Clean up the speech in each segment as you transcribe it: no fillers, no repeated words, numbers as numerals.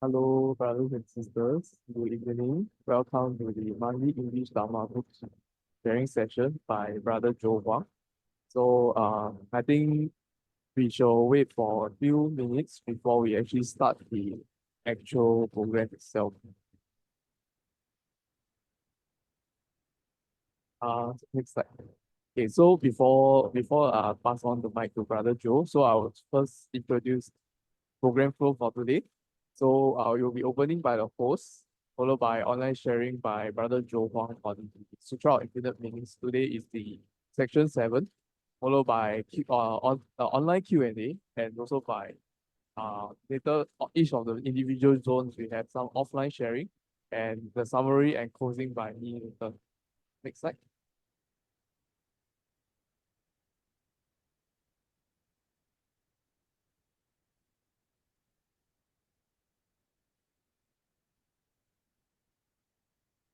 Hello, brothers and sisters. Good evening. Welcome to the monthly English Dharma book sharing session by Brother Huang. I think we shall wait for a few minutes before we actually start the actual program itself. Next slide. Okay, so before pass on the mic to Brother Joe, so I will first introduce program flow for today. So you'll be opening by the host, followed by online sharing by Brother Joe Huang on the Sutra of Infinite Meanings. Today is the section 7, followed by online Q&A, and also by later each of the individual zones, we have some offline sharing and the summary and closing by me later. Next slide.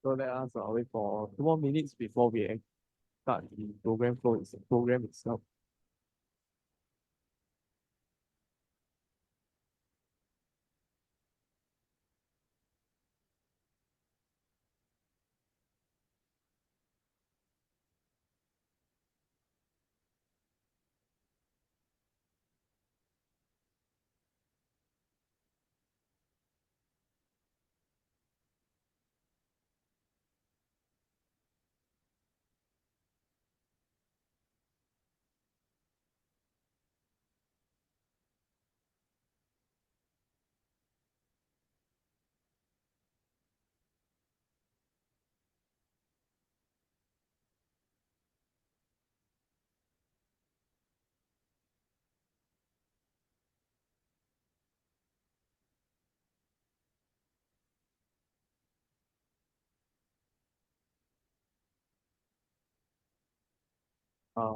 So let us wait for 2 more minutes before we start the program itself.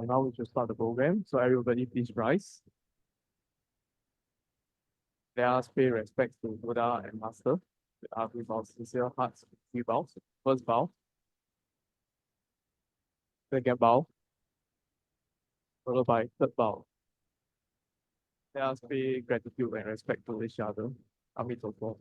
Now we should start the program. So everybody please rise. Let us pay respects to Buddha and Master. With our sincere hearts, three bows. First bow, second bow, followed by third bow. Let us pay gratitude and respect to each other. Amitabha.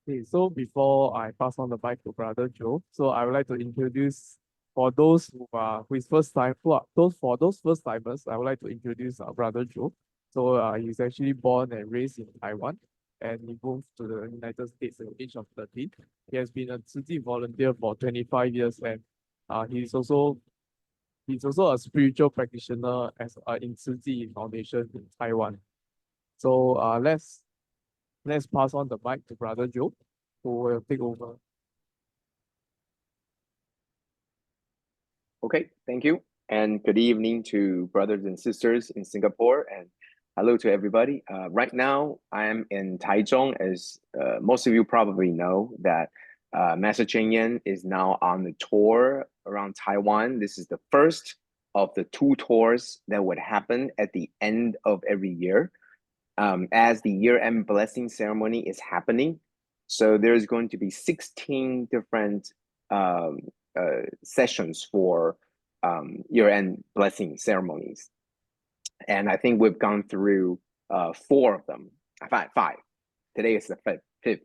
Okay, so before I pass on the mic to Brother Joe, so I would like to introduce for those who is first time those first timers, I would like to introduce Brother Joe. So he's actually born and raised in Taiwan, and he moved to the United States at the age of 13. He has been a Tzu Chi volunteer for 25 years, and he's also a spiritual practitioner as in Tzu Chi Foundation in Taiwan. So let's pass on the mic to Brother Joe, who will take over. Okay, thank you. And good evening to brothers and sisters in Singapore, and hello to everybody. Right now, I am in Taichung, as most of you probably know that Master Cheng Yen is now on the tour around Taiwan. This is the first of the two tours that would happen at the end of every year, as the year-end blessing ceremony is happening. So there's going to be 16 different sessions for year-end blessing ceremonies. And I think we've gone through 4 of them, five. Today is the fifth.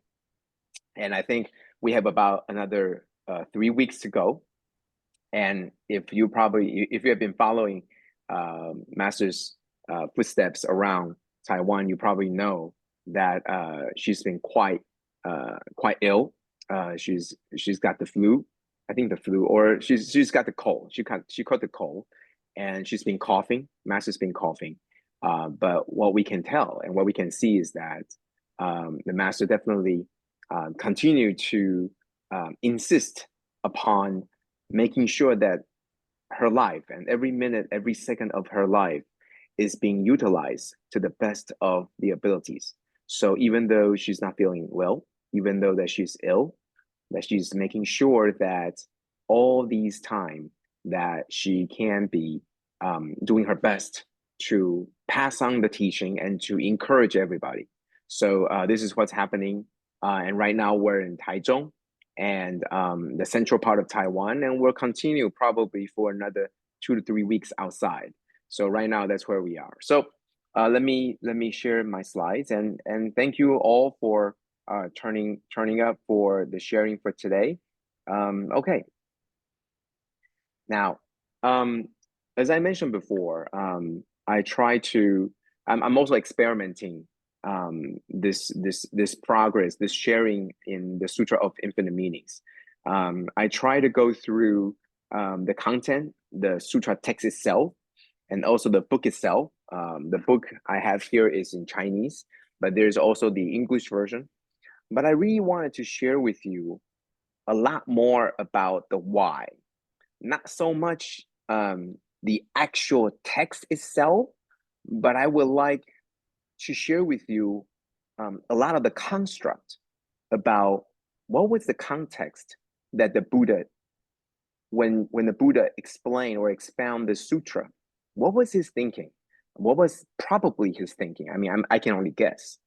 And I think we have about another 3 weeks to go. And if you have been following Master's footsteps around Taiwan, you probably know that she's been quite ill. She's got the flu. I think the flu, or she's got the cold. She caught the cold, and she's been coughing. Master's been coughing. But what we can tell and what we can see is that the master definitely continue to insist upon making sure that her life and every minute, every second of her life is being utilized to the best of the abilities. So even though she's not feeling well, even though that she's ill, that she's making sure that all these time that she can be doing her best to pass on the teaching and to encourage everybody. So this is what's happening. And right now we're in Taichung, and the central part of Taiwan, and we'll continue probably for another 2 to 3 weeks outside. So right now, that's where we are. So let me share my slides, and thank you all for turning up for the sharing for today. Okay. Now, as I mentioned before, I try to. I'm also experimenting this progress, this sharing in the Sutra of Infinite Meanings. I try to go through the content, the sutra text itself, and also the book itself. The book I have here is in Chinese, but there's also the English version. But I really wanted to share with you a lot more about the why, not so much the actual text itself, but I would like to share with you a lot of the construct about what was the context that the Buddha, when the Buddha explained or expound the sutra, what was his thinking? What was probably his thinking? I mean, I can only guess.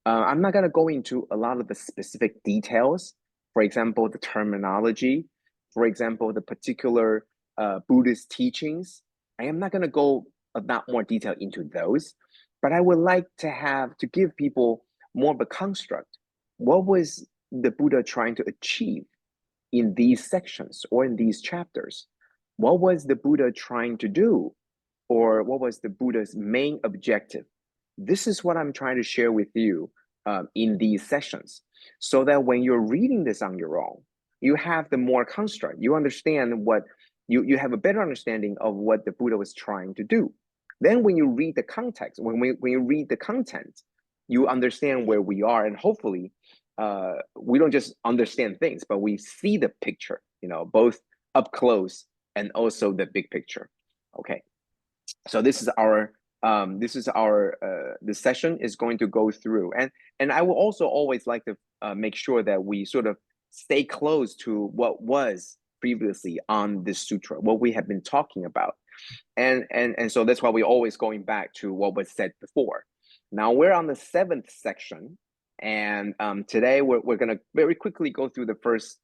I'm not going to go into a lot of the specific details. For example, the terminology. For example, the particular Buddhist teachings. I am not going to go a lot more detail into those, but I would like to give people more of a construct. What was the Buddha trying to achieve in these sections or in these chapters? What was the Buddha trying to do? Or what was the Buddha's main objective? This is what I'm trying to share with you in these sessions, so that when you're reading this on your own, you have the more construct. You understand what you have a better understanding of what the Buddha was trying to do. Then when you read the context, when you read the content, you understand where we are, and hopefully we don't just understand things, but we see the picture, both up close and also the big picture. Okay. So this is our this session is going to go through, and I will also always like to make sure that we sort of stay close to what was previously on this sutra, what we have been talking about, and so that's why we're always going back to what was said before. Now we're on the 7th section, and today we're going to very quickly go through the first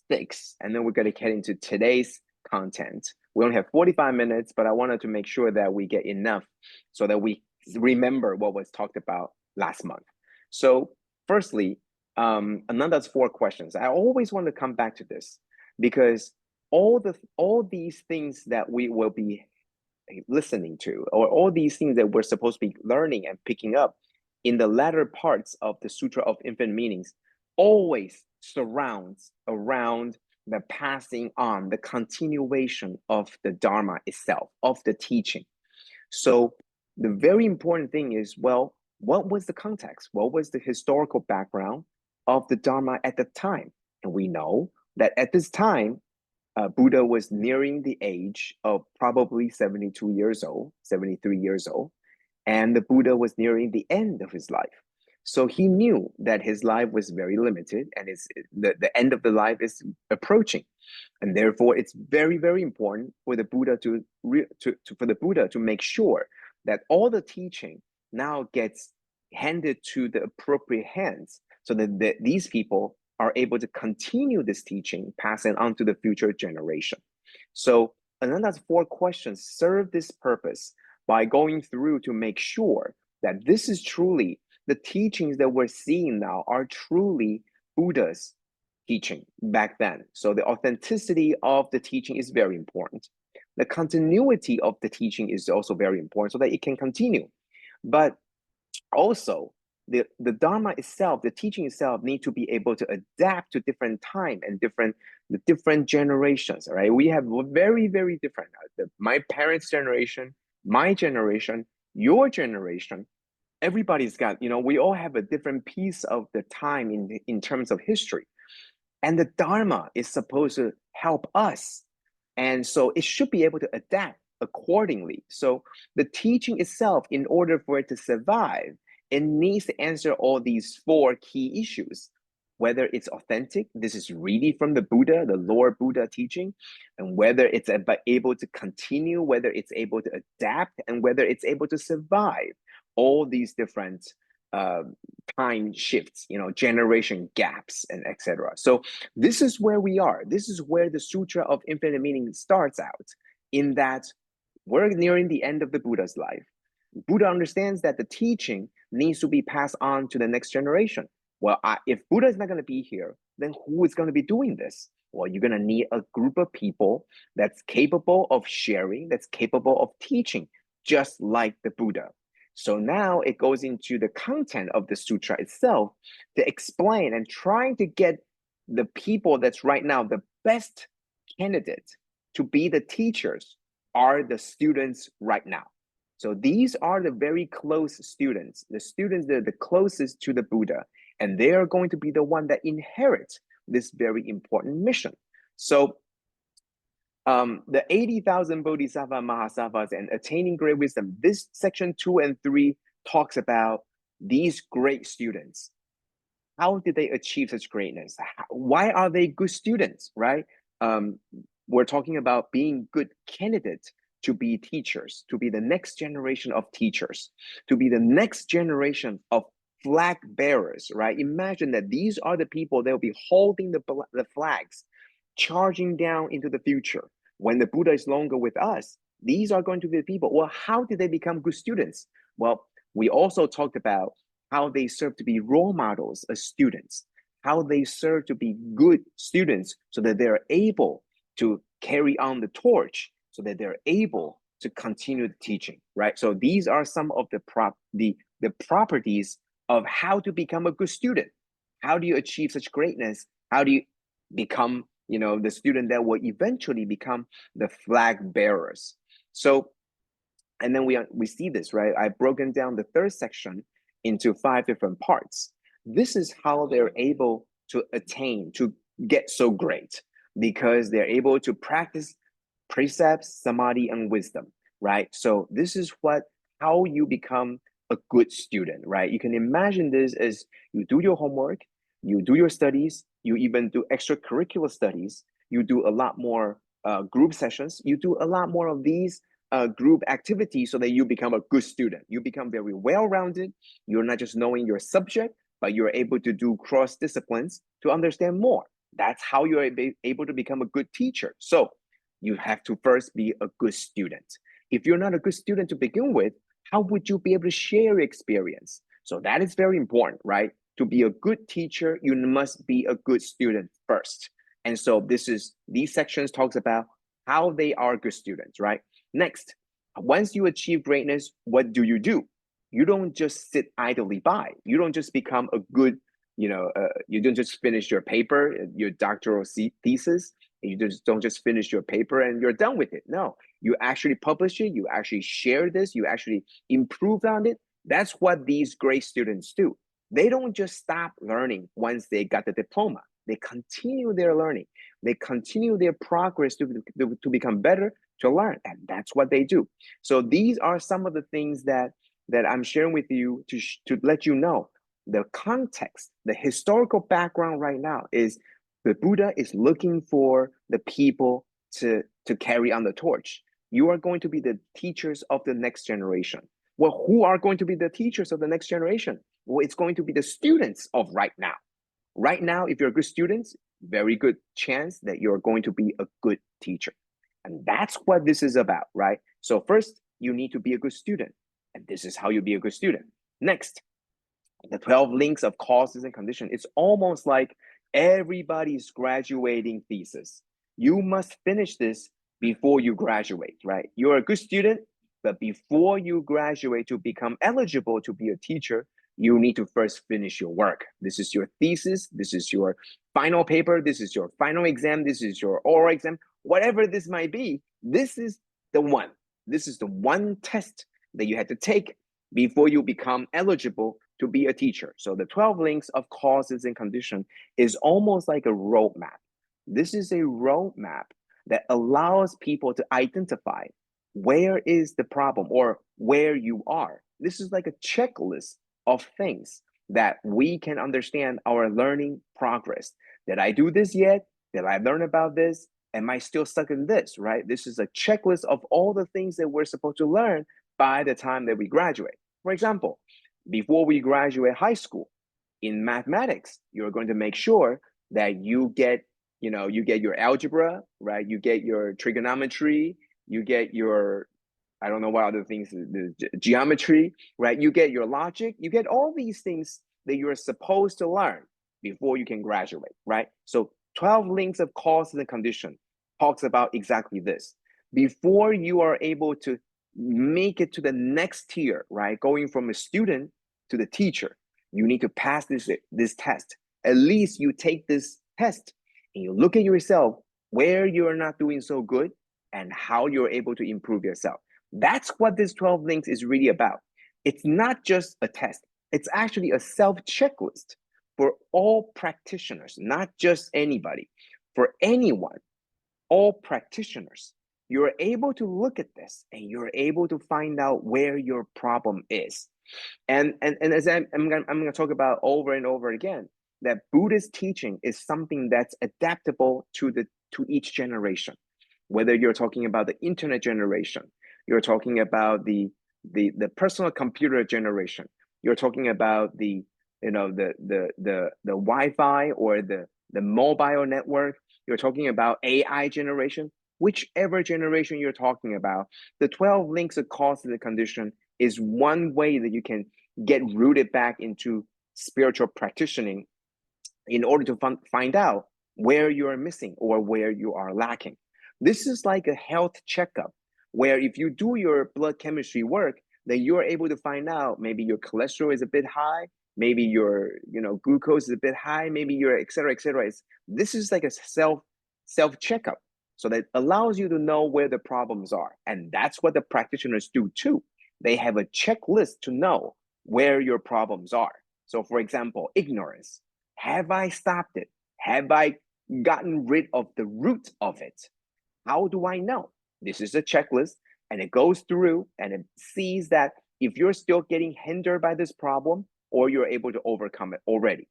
6, and then we're going to get into today's content. We only have 45 minutes, but I wanted to make sure that we get enough so that we remember what was talked about last month. So firstly, Ananda's 4 questions. I always want to come back to this because all these things that we will be listening to, or all these things that we're supposed to be learning and picking up in the latter parts of the Sutra of Infinite Meanings, always surrounds around the passing on, the continuation of the Dharma itself, of the teaching. So the very important thing is, well, what was the context? What was the historical background of the Dharma at the time? And we know that at this time, Buddha was nearing the age of probably 72 years old, 73 years old, and the Buddha was nearing the end of his life. So he knew that his life was very limited, and the end of the life is approaching, and therefore it's very, very important for the Buddha to make sure that all the teaching now gets handed to the appropriate hands, so that these people are able to continue this teaching, pass it on to the future generation. So Ananda's 4 questions serve this purpose by going through to make sure that this is truly the teachings that we're seeing now are truly Buddha's teaching back then. So the authenticity of the teaching is very important. The continuity of the teaching is also very important so that it can continue. But also, the Dharma itself, the teaching itself, need to be able to adapt to different time and the different generations. Right? We have very, very different. My parents' generation, my generation, your generation. Everybody's got, we all have a different piece of the time in terms of history, and the Dharma is supposed to help us, and so it should be able to adapt accordingly. So the teaching itself, in order for it to survive, it needs to answer all these 4 key issues. Whether it's authentic, this is really from the Buddha, the Lord Buddha teaching, and whether it's able to continue, whether it's able to adapt, and whether it's able to survive all these different time shifts, generation gaps, and etc. So this is where we are. This is where the Sutra of Infinite Meaning starts out, in that we're nearing the end of the Buddha's life. Buddha understands that the teaching needs to be passed on to the next generation. Well, if Buddha is not going to be here, then who is going to be doing this? Well, you're going to need a group of people that's capable of sharing, that's capable of teaching, just like the Buddha. So now it goes into the content of the sutra itself to explain and trying to get the people that's right now the best candidate to be the teachers are the students right now. So these are the very close students, the students that are the closest to the Buddha, and they are going to be the one that inherit this very important mission. So the 80,000 Bodhisattva Mahasattvas and attaining great wisdom, this section 2 and 3 talks about these great students. How did they achieve such greatness? Why are they good students, right? We're talking about being good candidates to be teachers, to be the next generation of teachers, to be the next generation of flag bearers, right? Imagine that these are the people that will be holding the flags, charging down into the future. When the Buddha is longer with us, these are going to be the people. Well, how did they become good students? Well, we also talked about how they serve to be role models as students, how they serve to be good students so that they're able to carry on the torch, so that they're able to continue the teaching, right? So these are some of the properties of how to become a good student. How do you achieve such greatness? How do you become, the student that will eventually become the flag bearers? So, and then we see this, right? I've broken down the third section into 5 different parts. This is how they're able to attain, to get so great, because they're able to practice precepts, samadhi, and wisdom, right? So this is how you become a good student, right? You can imagine this as you do your homework, you do your studies, you even do extracurricular studies, you do a lot more group sessions, you do a lot more of these group activities so that you become a good student. You become very well-rounded. You're not just knowing your subject, but you're able to do cross disciplines to understand more. That's how you're able to become a good teacher. So you have to first be a good student. If you're not a good student to begin with, how would you be able to share your experience? So that is very important, right? To be a good teacher, you must be a good student first. And so these sections talks about how they are good students, right? Next, once you achieve greatness, what do? You don't just sit idly by. You don't just become a good, you don't just finish your paper, your doctoral thesis. You just don't just finish your paper and you're done with it. No, you actually publish it. You actually share this. You actually improve on it. That's what these great students do. They don't just stop learning once they got the diploma. They continue their learning. They continue their progress to become better, to learn, and that's what they do. So these are some of the things that I'm sharing with you to let you know the context, the historical background right now is the Buddha is looking for the people to carry on the torch. You are going to be the teachers of the next generation. Well, who are going to be the teachers of the next generation? Well, it's going to be the students of right now. Right now, if you're a good student, very good chance that you're going to be a good teacher. And that's what this is about, right? So first, you need to be a good student. And this is how you be a good student. Next, the 12 links of causes and conditions. It's almost like everybody's graduating thesis. You must finish this before you graduate, right? You're a good student, but before you graduate to become eligible to be a teacher, you need to first finish your work. This is your thesis. This is your final paper. This is your final exam. This is your oral exam. Whatever this might be, this is the one. This is the one test that you had to take before you become eligible to be a teacher. So the 12 links of causes and conditions is almost like a roadmap. This is a roadmap that allows people to identify where is the problem or where you are. This is like a checklist of things that we can understand our learning progress. Did I do this yet? Did I learn about this? Am I still stuck in this, right? This is a checklist of all the things that we're supposed to learn by the time that we graduate. For example, before we graduate high school, in mathematics, you're going to make sure that you get your algebra, right? You get your trigonometry, you get your I don't know what other things, the geometry, right? You get your logic, you get all these things that you're supposed to learn before you can graduate, right? So 12 links of cause and condition talks about exactly this. Before you are able to make it to the next tier, right? Going from a student to the teacher, you need to pass this test. At least you take this test and you look at yourself where you're not doing so good and how you're able to improve yourself. That's what this 12 links is really about. It's not just a test. It's actually a self-checklist for all practitioners, not just anybody, for anyone, all practitioners. You're able to look at this and you're able to find out where your problem is. And as I'm gonna talk about over and over again, that Buddhist teaching is something that's adaptable to each generation. Whether you're talking about the internet generation, you're talking about the personal computer generation, you're talking about the Wi-Fi or the mobile network, you're talking about AI generation, whichever generation you're talking about, the 12 links of cause to the condition is one way that you can get rooted back into spiritual practicing in order to find out where you are missing or where you are lacking. This is like a health checkup where if you do your blood chemistry work, then you're able to find out maybe your cholesterol is a bit high, maybe your glucose is a bit high, maybe your et cetera, et cetera. This is like a self checkup. So that allows you to know where the problems are. And that's what the practitioners do too. They have a checklist to know where your problems are. So for example, ignorance. Have I stopped it? Have I gotten rid of the root of it? How do I know? This is a checklist, and it goes through and it sees that if you're still getting hindered by this problem or you're able to overcome it already.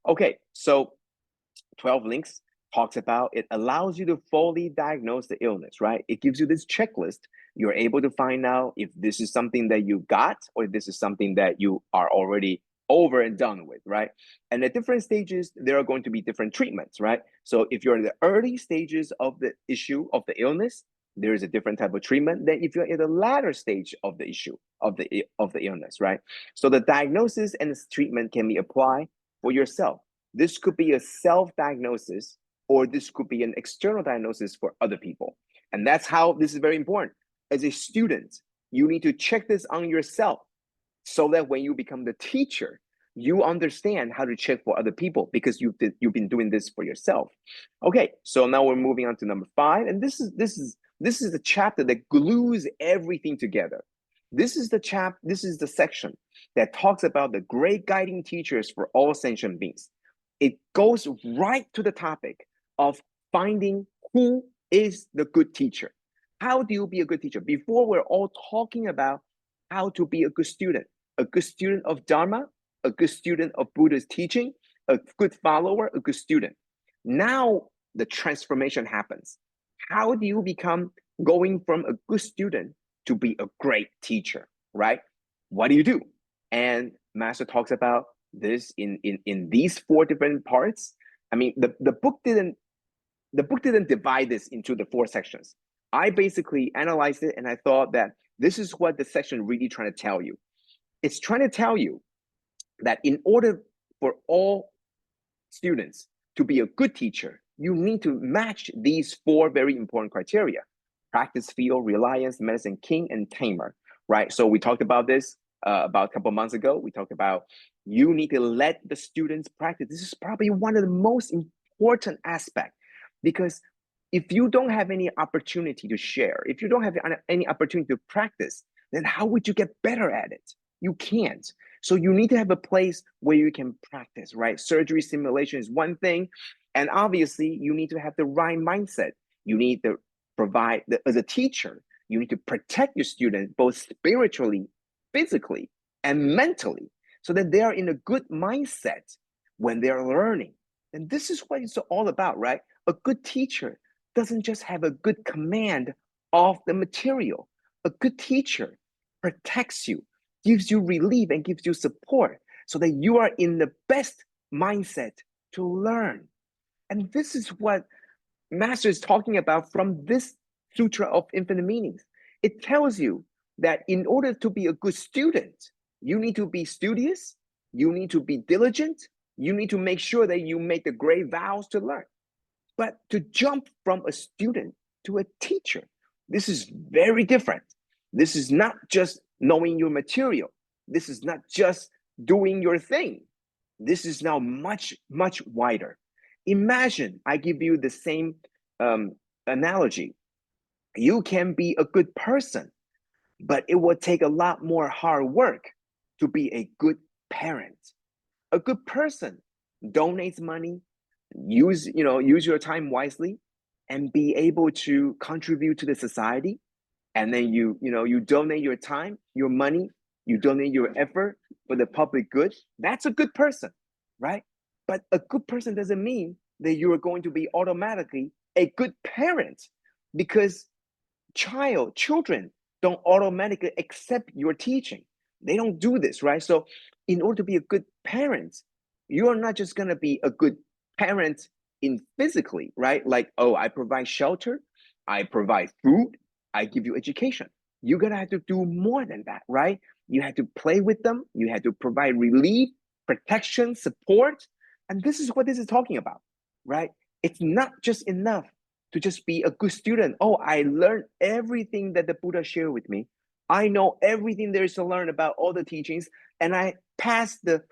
Okay, so 12 links talks about, it allows you to fully diagnose the illness, right? It gives you this checklist. You're able to find out if this is something that you got or if this is something that you are already over and done with, right? And at different stages, there are going to be different treatments, right? So if you're in the early stages of the issue of the illness, there is a different type of treatment than if you're in the latter stage of the issue of the illness, right? So the diagnosis and the treatment can be applied for yourself. This could be a self-diagnosis, or this could be an external diagnosis for other people. And that's how this is very important. As a student, you need to check this on yourself so that when you become the teacher, you understand how to check for other people because you've been doing this for yourself. Okay, so now we're moving on to number 5, and this is the chapter that glues everything together. This is the section that talks about the great guiding teachers for all sentient beings. It goes right to the topic of finding who is the good teacher. How do you be a good teacher? Before, we're all talking about how to be a good student of Dharma, a good student of Buddha's teaching, a good follower, a good student. Now the transformation happens. How do you become going from a good student to be a great teacher, right? What do you do? And Master talks about this in these 4 different parts. I mean, the book didn't divide this into the 4 sections. I basically analyzed it and I thought that this is what the section really trying to tell you. It's trying to tell you that in order for all students to be a good teacher, you need to match these 4 very important criteria: practice, feel, reliance, medicine, king, and tamer, right? So we talked about this about a couple of months ago. We talked about you need to let the students practice. This is probably one of the most important aspects, because if you don't have any opportunity to share, if you don't have any opportunity to practice, then how would you get better at it? You can't. So you need to have a place where you can practice, right? Surgery simulation is one thing. And obviously, you need to have the right mindset. You need to provide, as a teacher, you need to protect your students both spiritually, physically, and mentally, so that they are in a good mindset when they're learning. And this is what it's all about, right? A good teacher doesn't just have a good command of the material. A good teacher protects you, gives you relief, and gives you support so that you are in the best mindset to learn. And this is what Master is talking about from this Sutra of Infinite Meanings. It tells you that in order to be a good student, you need to be studious, you need to be diligent, you need to make sure that you make the great vows to learn. But to jump from a student to a teacher, this is very different. This is not just knowing your material. This is not just doing your thing. This is now much, much wider. Imagine I give you the same analogy. You can be a good person, but it will take a lot more hard work to be a good parent. A good person donates money, use your time wisely, and be able to contribute to the society. And then you donate your time, your money, you donate your effort for the public good. That's a good person, right? But a good person doesn't mean that you are going to be automatically a good parent, because children don't automatically accept your teaching. They don't do this, right? So in order to be a good parent, you are not just going to be a good parent in physically, right? Like, oh, I provide shelter, I provide food, I give you education. You're going to have to do more than that, right? You have to play with them, you have to provide relief, protection, support. And this is what this is talking about, right? It's not just enough to just be a good student. Oh, I learned everything that the Buddha shared with me. I know everything there is to learn about all the teachings, and I passed the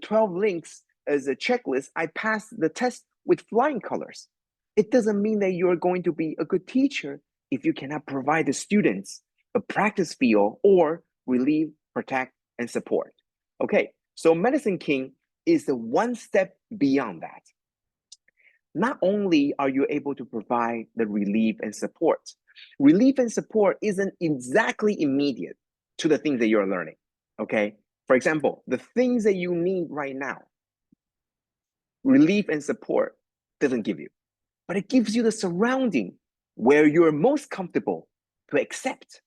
12 links as a checklist. I passed the test with flying colors. It doesn't mean that you're going to be a good teacher if you cannot provide the students a practice field or relieve, protect, and support. Okay, so Medicine King is the one step beyond that. Not only are you able to provide the relief and support isn't exactly immediate to the things that you're learning, okay? For example, the things that you need right now, relief and support doesn't give you, but it gives you the surrounding where you're most comfortable to accept.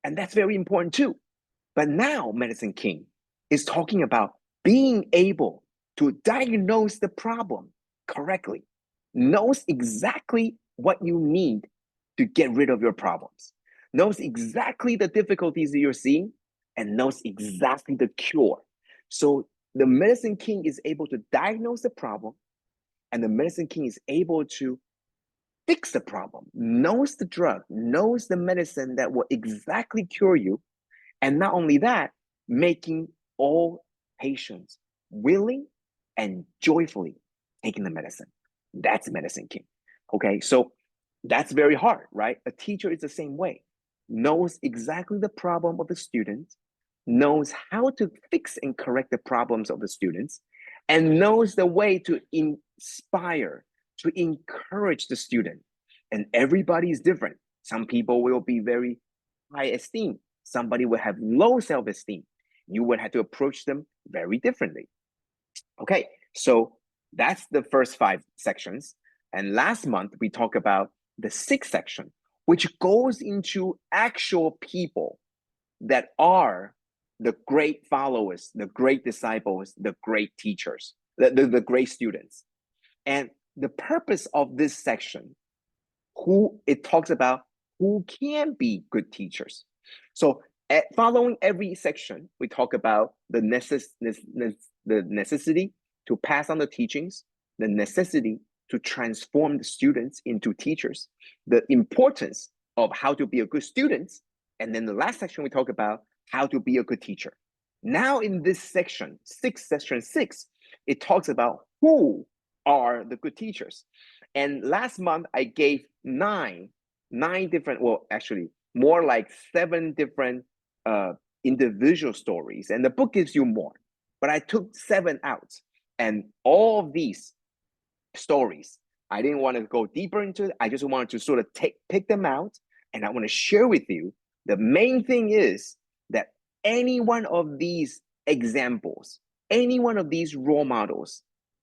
And that's very important too. But now Medicine King is talking about being able to diagnose the problem correctly, knows exactly what you need to get rid of your problems, knows exactly the difficulties that you're seeing, and knows exactly the cure. So the Medicine King is able to diagnose the problem, and the Medicine King is able to fix the problem, knows the drug, knows the medicine that will exactly cure you. And not only that, making all patients willing and joyfully taking the medicine. That's Medicine King. Okay, so that's very hard, right? A teacher is the same way, knows exactly the problem of the student, knows how to fix and correct the problems of the students, and knows the way to inspire, to encourage the student. And everybody is different. Some people will be very high esteem. Somebody will have low self-esteem. You would have to approach them very differently. Okay, so that's the first 5 sections. And last month, we talked about the 6th section, which goes into actual people that are the great followers, the great disciples, the great teachers, the great students. And the purpose of this section, it talks about who can be good teachers. So following every section, we talk about the necessity to pass on the teachings, the necessity to transform the students into teachers, the importance of how to be a good student, and then the last section we talk about how to be a good teacher. Now in this section 6, it talks about who are the good teachers. And last month I gave nine different, well, actually more like 7 different individual stories, and the book gives you more, but I took 7 out. And all of these stories, I didn't want to go deeper into it. I just wanted to sort of pick them out, and I want to share with you. The main thing is that any one of these examples, any one of these role models,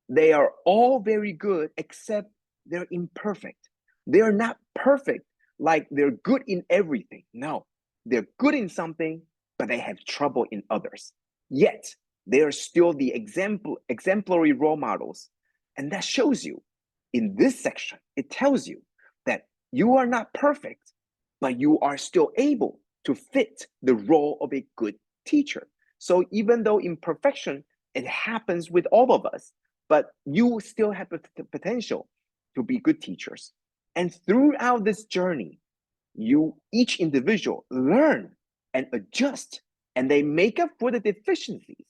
they are all very good, except they're imperfect. They're not perfect, like they're good in everything. No, they're good in something, but they have trouble in others. Yet, they are still the exemplary role models. And that shows you, in this section, it tells you that you are not perfect, but you are still able to fit the role of a good teacher. So even though imperfection, it happens with all of us, but you still have the potential to be good teachers. And throughout this journey, each individual learn and adjust, and they make up for the deficiencies.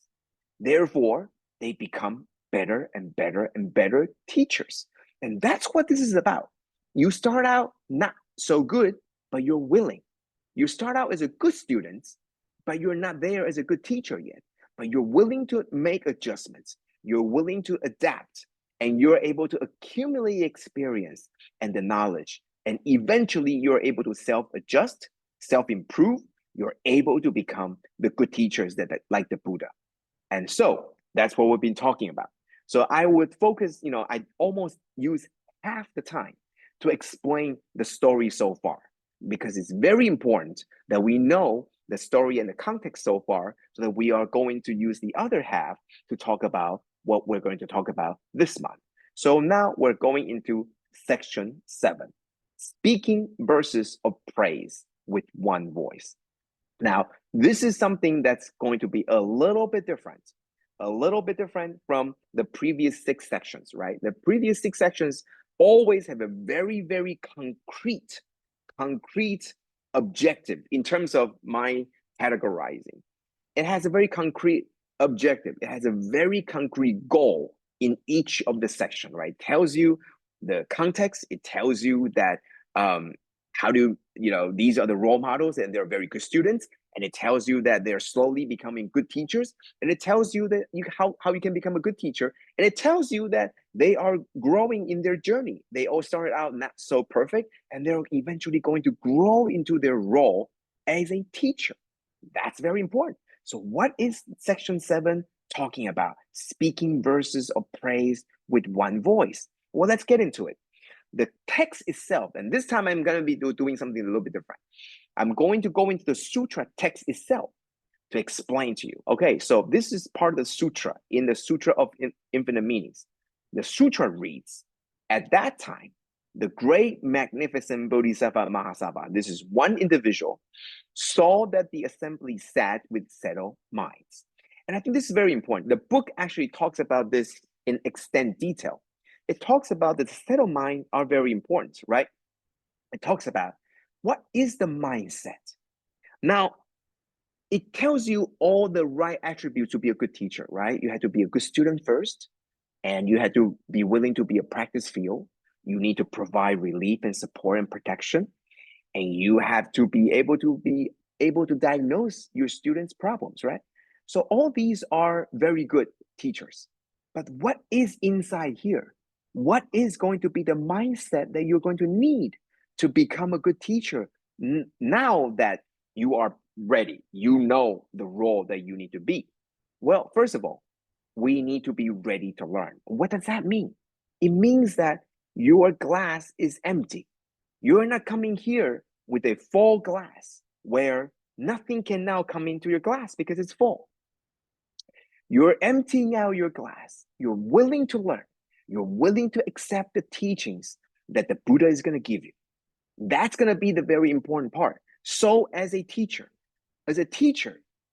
Therefore, they become better and better and better teachers. And that's what this is about. You start out not so good, but you're willing. You start out as a good student, but you're not there as a good teacher yet. But you're willing to make adjustments. You're willing to adapt, and you're able to accumulate experience and the knowledge. And eventually, you're able to self-adjust, self-improve. You're able to become the good teachers that like the Buddha. And so that's what we've been talking about. So I would focus, I almost use half the time to explain the story so far, because it's very important that we know the story and the context so far, so that we are going to use the other half to talk about what we're going to talk about this month. So now we're going into section 7, speaking verses of praise with one voice. Now, this is something that's going to be a little bit different from the previous 6 sections, right? The previous 6 sections always have a very, very concrete objective in terms of my categorizing. It has a very concrete objective. It has a very concrete goal in each of the section, right? It tells you the context. It tells you that how do these are the role models and they're very good students, and it tells you that they're slowly becoming good teachers, and it tells you that how you can become a good teacher, and it tells you that they are growing in their journey. They all started out not so perfect, and they're eventually going to grow into their role as a teacher. That's very important. So what is section 7 talking about? Speaking verses of praise with one voice. Well, let's get into it. The text itself, and this time I'm going to be doing something a little bit different. I'm going to go into the Sutra text itself to explain to you. Okay, so this is part of the Sutra, in the Sutra of Infinite Meanings. The Sutra reads, at that time, the great magnificent Bodhisattva Mahasattva, this is one individual, saw that the assembly sat with settled minds. And I think this is very important. The book actually talks about this in extent detail. It talks about that the settled mind are very important, right? It talks about what is the mindset. Now, it tells you all the right attributes to be a good teacher, right? You had to be a good student first, and you had to be willing to be a practice field. You need to provide relief and support and protection, and you have to be able to diagnose your students' problems, right? So all these are very good teachers. But what is inside here? What is going to be the mindset that you're going to need to become a good teacher now that you are ready? You know the role that you need to be. Well, first of all, we need to be ready to learn. What does that mean? It means that your glass is empty. You're not coming here with a full glass where nothing can now come into your glass because it's full. You're emptying out your glass. You're willing to learn. You're willing to accept the teachings that the Buddha is going to give you. That's going to be the very important part. So as a teacher,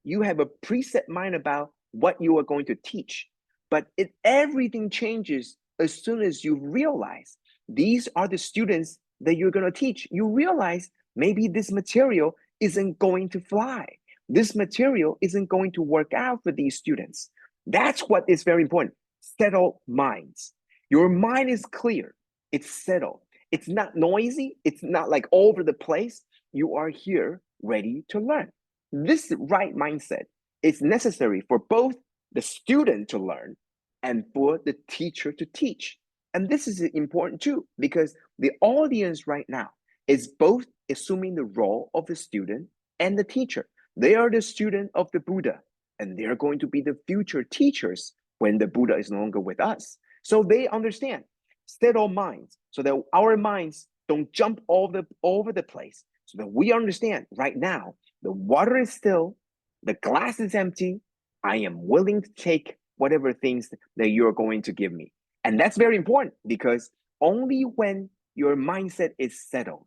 you have a preset mind about what you are going to teach. But everything changes as soon as you realize these are the students that you're going to teach. You realize maybe this material isn't going to fly. This material isn't going to work out for these students. That's what is very important. Settled minds. Your mind is clear. It's settled. It's not noisy. It's not like all over the place. You are here ready to learn. This right mindset is necessary for both the student to learn and for the teacher to teach. And this is important too, because the audience right now is both assuming the role of the student and the teacher. They are the student of the Buddha, and they're going to be the future teachers when the Buddha is no longer with us. So they understand, settle minds, so that our minds don't jump all over the place, so that we understand right now, the water is still, the glass is empty. I am willing to take whatever things that you're going to give me. And that's very important, because only when your mindset is settled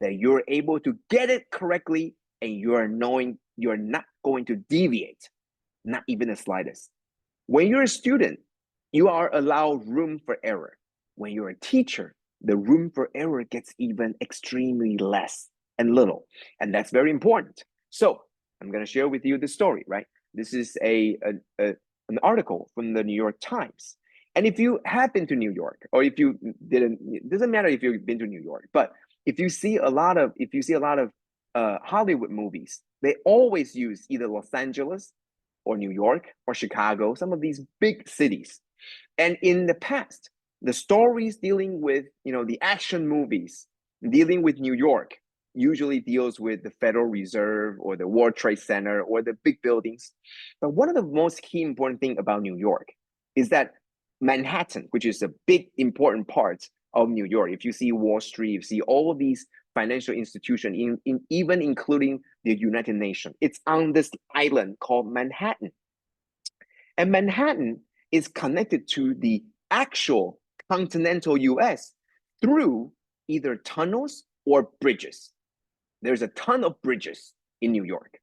that you're able to get it correctly and you're knowing you're not going to deviate, not even the slightest. When you're a student, you are allowed room for error. When you're a teacher, the room for error gets even extremely less and little. And that's very important. So I'm going to share with you the story, right? This is an article from the New York Times. And if you have been to New York, or if you didn't, it doesn't matter if you've been to New York, but if you see a lot of Hollywood movies, they always use either Los Angeles or New York or Chicago, some of these big cities. And in the past, the stories dealing with, the action movies dealing with New York usually deals with the Federal Reserve or the World Trade Center or the big buildings. But one of the most key important thing about New York is that Manhattan, which is a big important part of New York, if you see Wall Street, you see all of these financial institutions, even including the United Nations, it's on this island called Manhattan. And Manhattan is connected to the actual continental US through either tunnels or bridges. There's a ton of bridges in New York.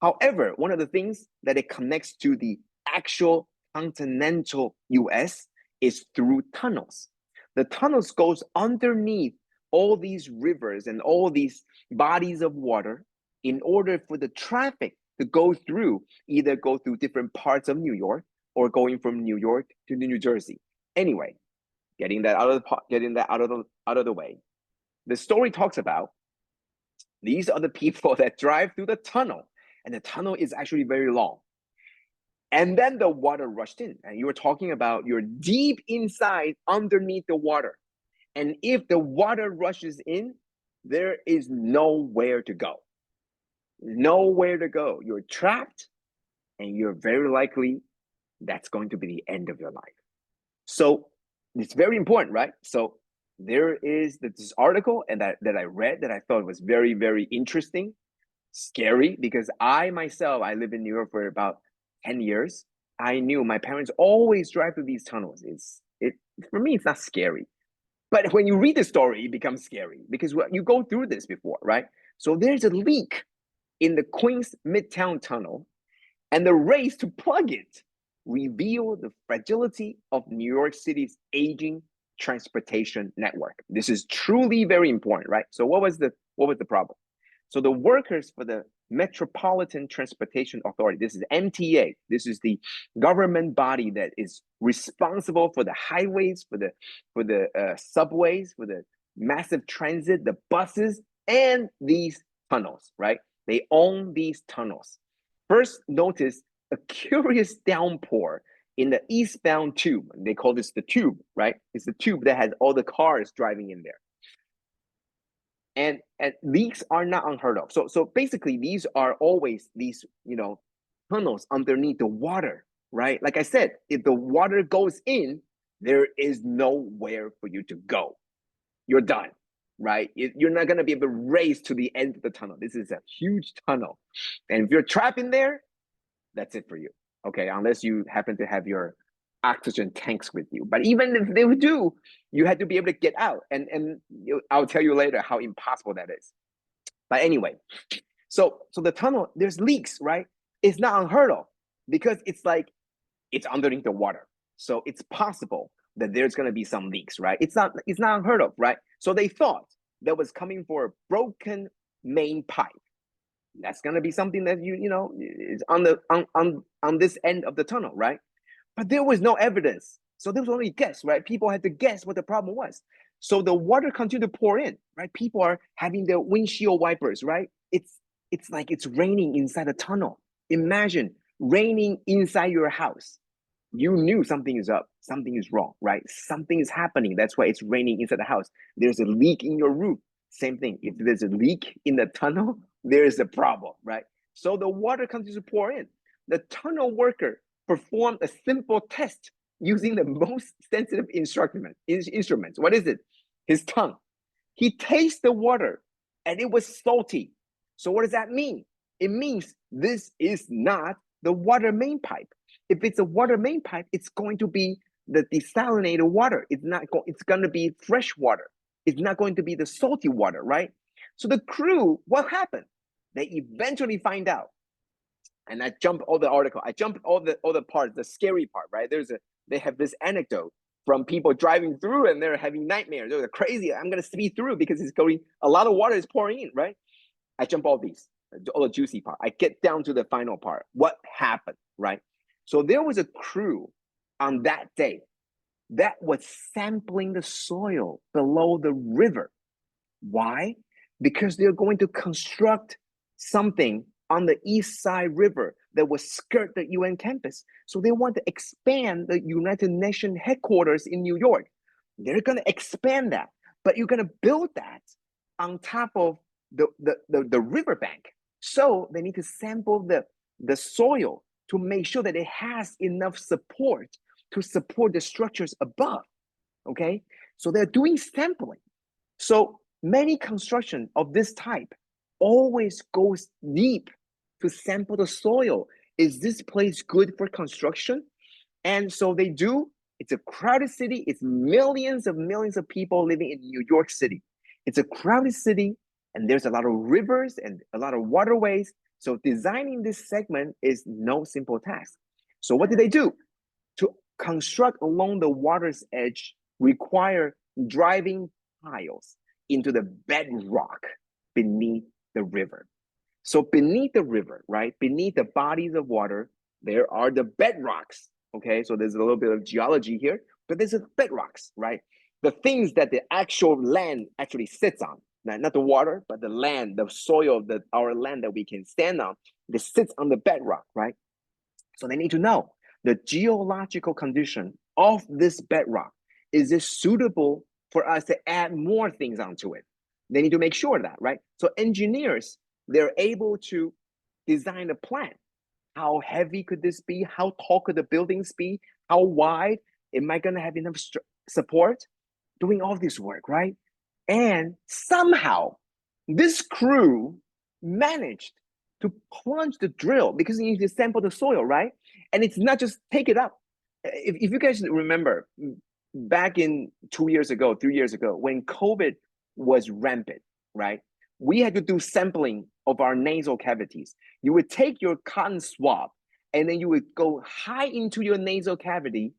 However, one of the things that it connects to the actual continental US is through tunnels. The tunnels goes underneath all these rivers and all these bodies of water in order for the traffic to go through, either go through different parts of New York or going from New York to New Jersey. Anyway, getting that out of the way. The story talks about these are the people that drive through the tunnel, and the tunnel is actually very long. And then the water rushed in, and you were talking about you're deep inside underneath the water. And if the water rushes in, there is nowhere to go. Nowhere to go. You're trapped, and you're very likely that's going to be the end of your life. So it's very important, right? So there is this article and that I read that I thought was very, very interesting, scary, because I myself, I lived in New York for about 10 years. I knew my parents always drive through these tunnels. For me, it's not scary. But when you read the story, it becomes scary because you go through this before, right? So there's a leak in the Queens Midtown Tunnel, and the race to plug it revealed the fragility of New York City's aging transportation network. This is truly very important, right? So what was the problem? So the workers for the Metropolitan Transportation Authority, this is MTA, this is the government body that is responsible for the highways, for the subways, for the massive transit, the buses, and these tunnels, right? They own these tunnels. First, notice a curious downpour in the eastbound tube. They call this the tube, right? It's the tube that has all the cars driving in there. And leaks are not unheard of. So basically, these are always these, tunnels underneath the water, right? Like I said, if the water goes in, there is nowhere for you to go. You're done, right? You're not going to be able to race to the end of the tunnel. This is a huge tunnel. And if you're trapped in there, that's it for you. Okay, unless you happen to have your oxygen tanks with you. But even if they do, you had to be able to get out. And I'll tell you later how impossible that is. But anyway, so the tunnel, there's leaks, right? It's not unheard of because it's underneath the water. So it's possible that there's going to be some leaks, right? It's not unheard of, right? So they thought that was coming for a broken main pipe. That's going to be something that is on this end of the tunnel, right? But there was no evidence. So there was only guess, right? People had to guess what the problem was. So the water continued to pour in, right? People are having their windshield wipers, right? It's like it's raining inside a tunnel. Imagine raining inside your house. You knew something is up, something is wrong, right? Something is happening. That's why it's raining inside the house. There's a leak in your roof. Same thing. If there's a leak in the tunnel, there is a problem, right? So the water continues to pour in. The tunnel worker performed a simple test using the most sensitive instruments. What is it? His tongue. He tasted the water and it was salty. So what does that mean? It means this is not the water main pipe. If it's a water main pipe, it's going to be the desalinated water. It's going to be fresh water. It's not going to be the salty water, right? So the crew, what happened? They eventually find out. And I jumped all the article. I jumped all the parts, the scary part, right? They have this anecdote from people driving through and they're having nightmares. They're crazy. I'm gonna speed through because it's going, a lot of water is pouring in, right? I jump all these, all the juicy part. I get down to the final part. What happened, right? So there was a crew on that day that was sampling the soil below the river. Why? Because they're going to construct something on the East Side River that will skirt the UN campus. So they want to expand the United Nations headquarters in New York. They're going to expand that, but you're going to build that on top of the riverbank. So they need to sample the soil to make sure that it has enough support to support the structures above. Okay, so they're doing sampling. So many construction of this type always goes deep to sample the soil. Is this place good for construction? And so they do. It's a crowded city. It's millions of people living in New York City. It's a crowded city, and there's a lot of rivers and a lot of waterways. So designing this segment is no simple task. So what did they do? To construct along the water's edge require driving piles into the bedrock beneath the river. So beneath the river, right, beneath the bodies of water, there are the bedrocks. Okay, so there's a little bit of geology here, but there's a bedrocks, right? The things that the actual land actually sits on, not the water, but the land, the soil, our land that we can stand on, it sits on the bedrock, right? So they need to know the geological condition of this bedrock. Is it suitable for us to add more things onto it? They need to make sure of that, right? So engineers, they're able to design a plan. How heavy could this be? How tall could the buildings be? How wide? Am I going to have enough support? Doing all this work, right? And somehow this crew managed to plunge the drill because you need to sample the soil, right? And it's not just take it up. If you guys remember, back in 2 years ago, 3 years ago, when COVID was rampant, right? We had to do sampling of our nasal cavities. You would take your cotton swab and then you would go high into your nasal cavity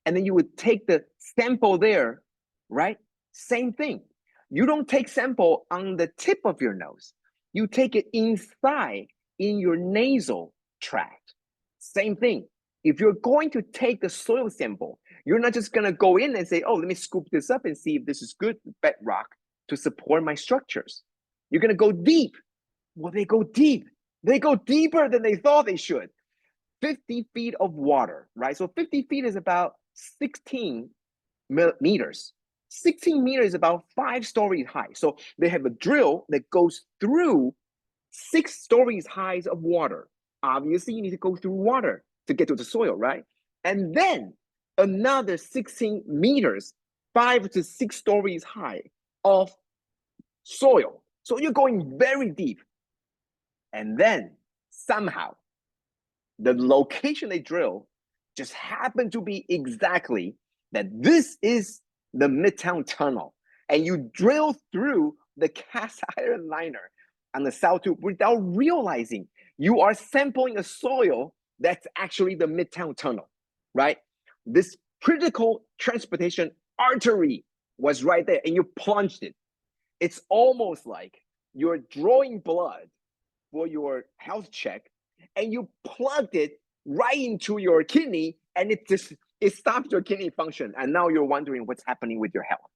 and then you would take the sample there, right? Same thing. You don't take sample on the tip of your nose. You take it inside in your nasal tract. Same thing. If you're going to take the soil sample, you're not just going to go in and say, oh, let me scoop this up and see if this is good bedrock to support my structures. You're going to go deep. Well, they go deep. They go deeper than they thought they should. 50 feet of water, right? So 50 feet is about 16 meters. 16 meters is about 5 stories high. So they have a drill that goes through 6 stories high of water. Obviously, you need to go through water to get to the soil, right? And then another 16 meters, 5 to 6 stories high of soil. So you're going very deep. And then somehow the location they drill just happened to be exactly that this is the Midtown Tunnel. And you drill through the cast iron liner on the South Tube without realizing you are sampling a soil that's actually the Midtown Tunnel, right? This critical transportation artery was right there and you plunged it. It's almost like you're drawing blood for your health check and you plugged it right into your kidney and it stops your kidney function. And now you're wondering what's happening with your health.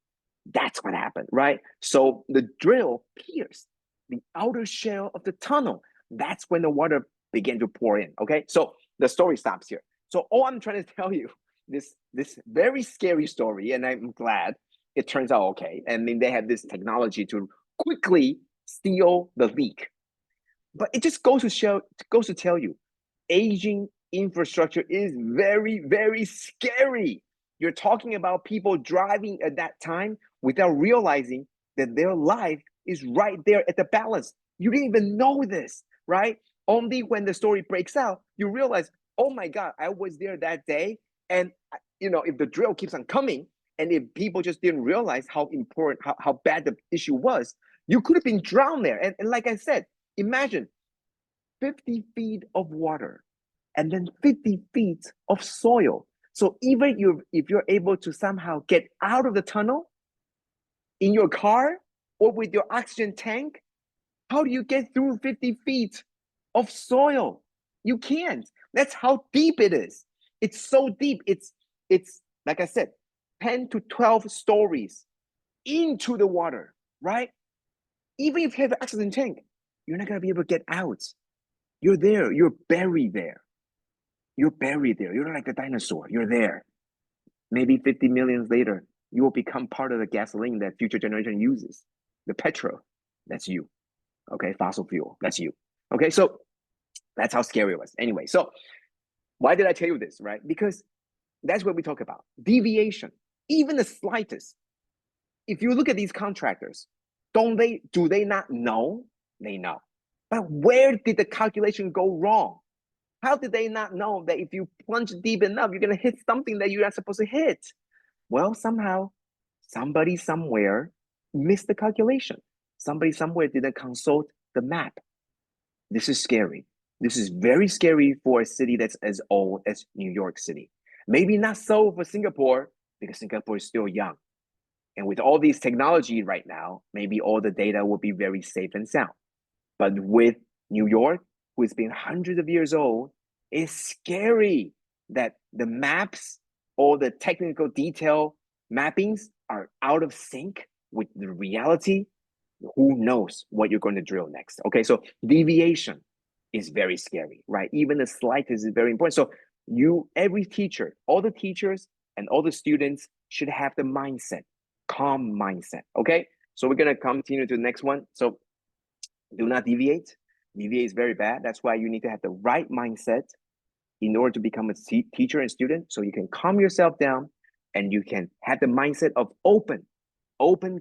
That's what happened, right? So the drill pierced the outer shell of the tunnel. That's when the water began to pour in, okay? So the story stops here. So all I'm trying to tell you, this very scary story, and I'm glad it turns out okay. I mean, they have this technology to quickly seal the leak. But it just goes to tell you, aging infrastructure is very, very scary. You're talking about people driving at that time without realizing that their life is right there at the balance. You didn't even know this, right? Only when the story breaks out, you realize, oh my God, I was there that day. And if the drill keeps on coming, and if people just didn't realize how important, how bad the issue was, you could have been drowned there. And like I said, Imagine 50 feet of water and then 50 feet of soil. So even if you're able to somehow get out of the tunnel in your car or with your oxygen tank, how do you get through 50 feet of soil? You can't. That's how deep it is. It's so deep. It's like I said, 10 to 12 stories into the water, right? Even if you have an oxygen tank, you're not gonna be able to get out. You're there. You're buried there. You're buried there. You're like a dinosaur. You're there. Maybe 50 million later, you will become part of the gasoline that future generation uses. The petrol, that's you. Okay, fossil fuel, that's you. Okay, so that's how scary it was. Anyway, so why did I tell you this, right? Because that's what we talk about. Deviation, even the slightest. If you look at these contractors, do they not know? They know. But where did the calculation go wrong? How did they not know that if you plunge deep enough, you're going to hit something that you're not supposed to hit? Well, somehow, somebody somewhere missed the calculation. Somebody somewhere didn't consult the map. This is scary. This is very scary for a city that's as old as New York City. Maybe not so for Singapore, because Singapore is still young. And with all these technology right now, maybe all the data will be very safe and sound. But with New York, who has been hundreds of years old, it's scary that the maps, all the technical detail mappings are out of sync with the reality. Who knows what you're going to drill next? Okay, so deviation is very scary, right? Even the slightest is very important. So every teacher, all the teachers and all the students should have the mindset, calm mindset. Okay, so we're gonna continue to the next one. So do not deviate. Deviate is very bad. That's why you need to have the right mindset in order to become a teacher and student. So you can calm yourself down and you can have the mindset of open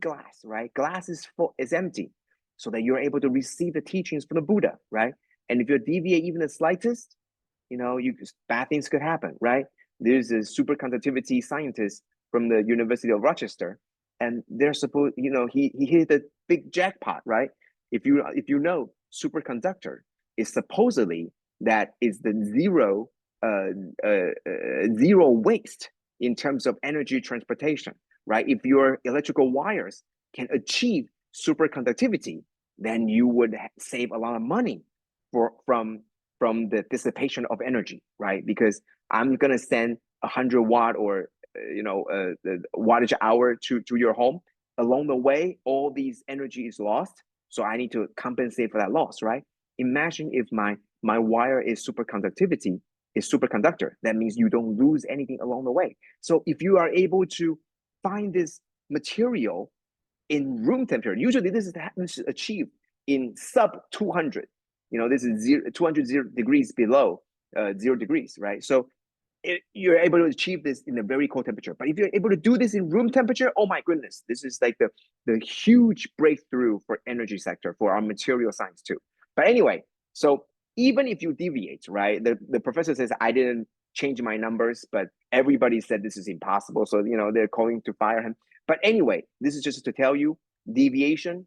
glass, right? Glass is full, is empty, so that you're able to receive the teachings from the Buddha, right? And if you deviate even the slightest, bad things could happen, right? There's a superconductivity scientist from the University of Rochester, and they're supposed, he hit a big jackpot, right? If you know, superconductor is supposedly that is the zero waste in terms of energy transportation, right? If your electrical wires can achieve superconductivity, then you would save a lot of money from the dissipation of energy, right? Because I'm gonna send 100 watt or the wattage hour to your home. Along the way, all these energy is lost, so I need to compensate for that loss, right? Imagine if my wire is superconductor. That means you don't lose anything along the way. So if you are able to find this material in room temperature, usually this is achieved in sub 200. This is 200 degrees below 0 degrees, right? So you're able to achieve this in a very cold temperature. But if you're able to do this in room temperature, oh my goodness, this is like the huge breakthrough for energy sector, for our material science too. But anyway, so even if you deviate, right? The professor says, I didn't change my numbers, but everybody said this is impossible. So, they're calling to fire him. But anyway, this is just to tell you, deviation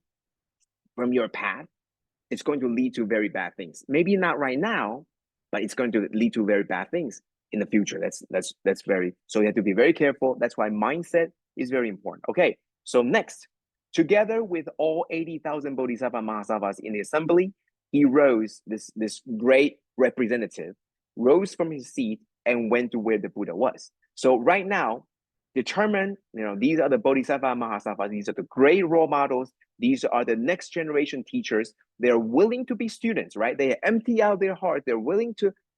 from your path, it's going to lead to very bad things. Maybe not right now, but it's going to lead to very bad things in the future. So you have to be very careful. That's why mindset is very important. Okay, so next, together with all 80,000 Bodhisattva Mahasattvas in the assembly, he rose, this great representative, rose from his seat and went to where the Buddha was. So right now, determine, these are the Bodhisattva Mahasattvas, these are the great role models, these are the next generation teachers. They're willing to be students, right? They empty out their heart. They're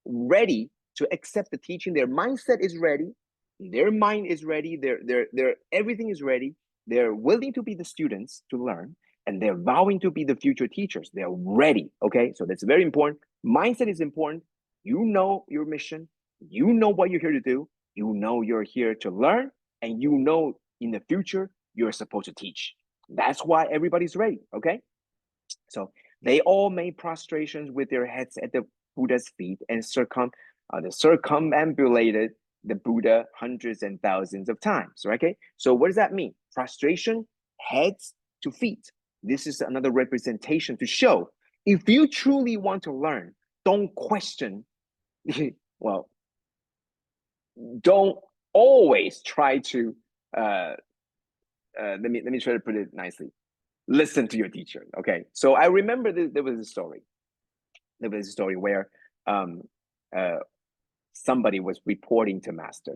ready to accept the teaching. Their mindset is ready. Their mind is ready. Their everything is ready. They're willing to be the students to learn, and they're vowing to be the future teachers. They're ready. Okay, so that's very important. Mindset is important. You know your mission. You know what you're here to do. You know you're here to learn, and you know in the future you're supposed to teach. That's why everybody's ready. Okay, so they all made prostrations with their heads at the Buddha's feet and circumambulated the Buddha hundreds and thousands of times. Okay, so what does that mean? Prostration, heads to feet. This is another representation to show If you truly want to learn, don't question. Well, don't always try to. Let me try to put it nicely. Listen to your teacher. Okay, so I remember there was a story. There was a story where somebody was reporting to master,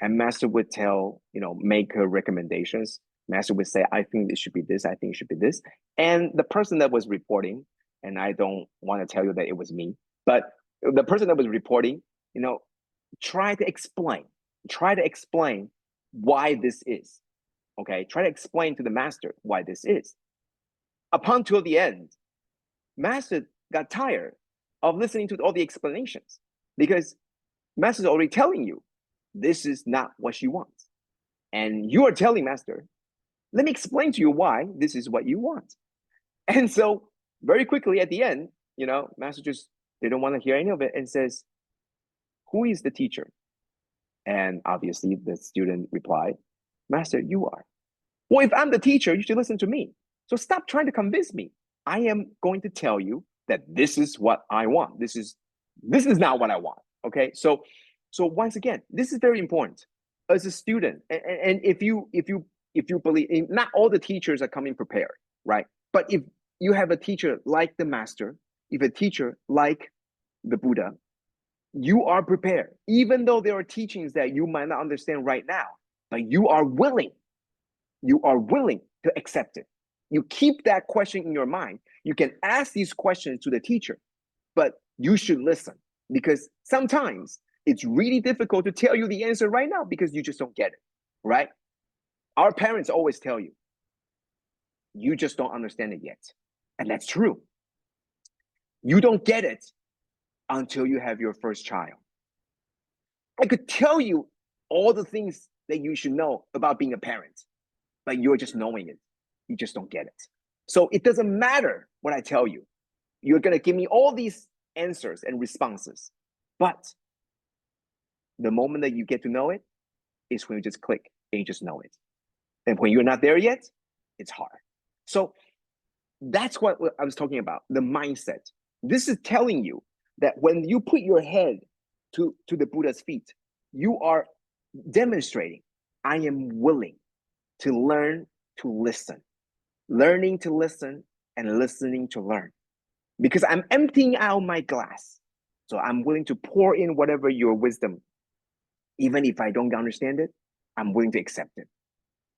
and master would tell, make her recommendations. Master would say, I think it should be this, I think it should be this. And the person that was reporting, and I don't want to tell you that it was me, but the person that was reporting, try to explain why this is. Okay, try to explain to the master why this is. Up until the end, master got tired of listening to all the explanations because master's already telling you this is not what she wants. And you are telling master, let me explain to you why this is what you want. And so very quickly at the end, master just didn't want to hear any of it and says, who is the teacher? And obviously the student replied, master, you are. Well, if I'm the teacher, you should listen to me. So stop trying to convince me. I am going to tell you that this is what I want. This is not what I want. Okay. So once again, this is very important as a student. And if you believe, not all the teachers are coming prepared, right? But if you have a teacher like the master, if a teacher like the Buddha, you are prepared, even though there are teachings that you might not understand right now, but you are willing to accept it. You keep that question in your mind. You can ask these questions to the teacher, but you should listen, because sometimes it's really difficult to tell you the answer right now because you just don't get it, right? Our parents always tell you, you just don't understand it yet. And that's true. You don't get it until you have your first child. I could tell you all the things that you should know about being a parent, but you're just knowing it. You just don't get it. So it doesn't matter what I tell you. You're going to give me all these answers and responses. But the moment that you get to know it is when you just click and you just know it. And when you're not there yet, it's hard. So that's what I was talking about, the mindset. This is telling you that when you put your head to the Buddha's feet, you are demonstrating, I am willing to learn to listen, learning to listen and listening to learn. Because I'm emptying out my glass. So I'm willing to pour in whatever your wisdom, even if I don't understand it, I'm willing to accept it.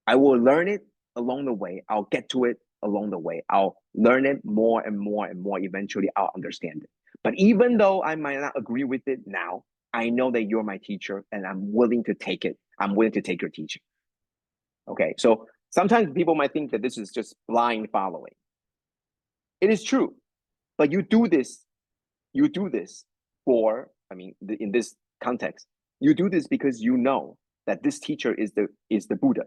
I will learn it along the way. I'll get to it along the way. I'll learn it more and more and more. Eventually, I'll understand it. But even though I might not agree with it now, I know that you're my teacher and I'm willing to take it. I'm willing to take your teaching. Okay, so sometimes people might think that this is just blind following. It is true, but you do this for, in this context, you do this because you know that this teacher is the Buddha.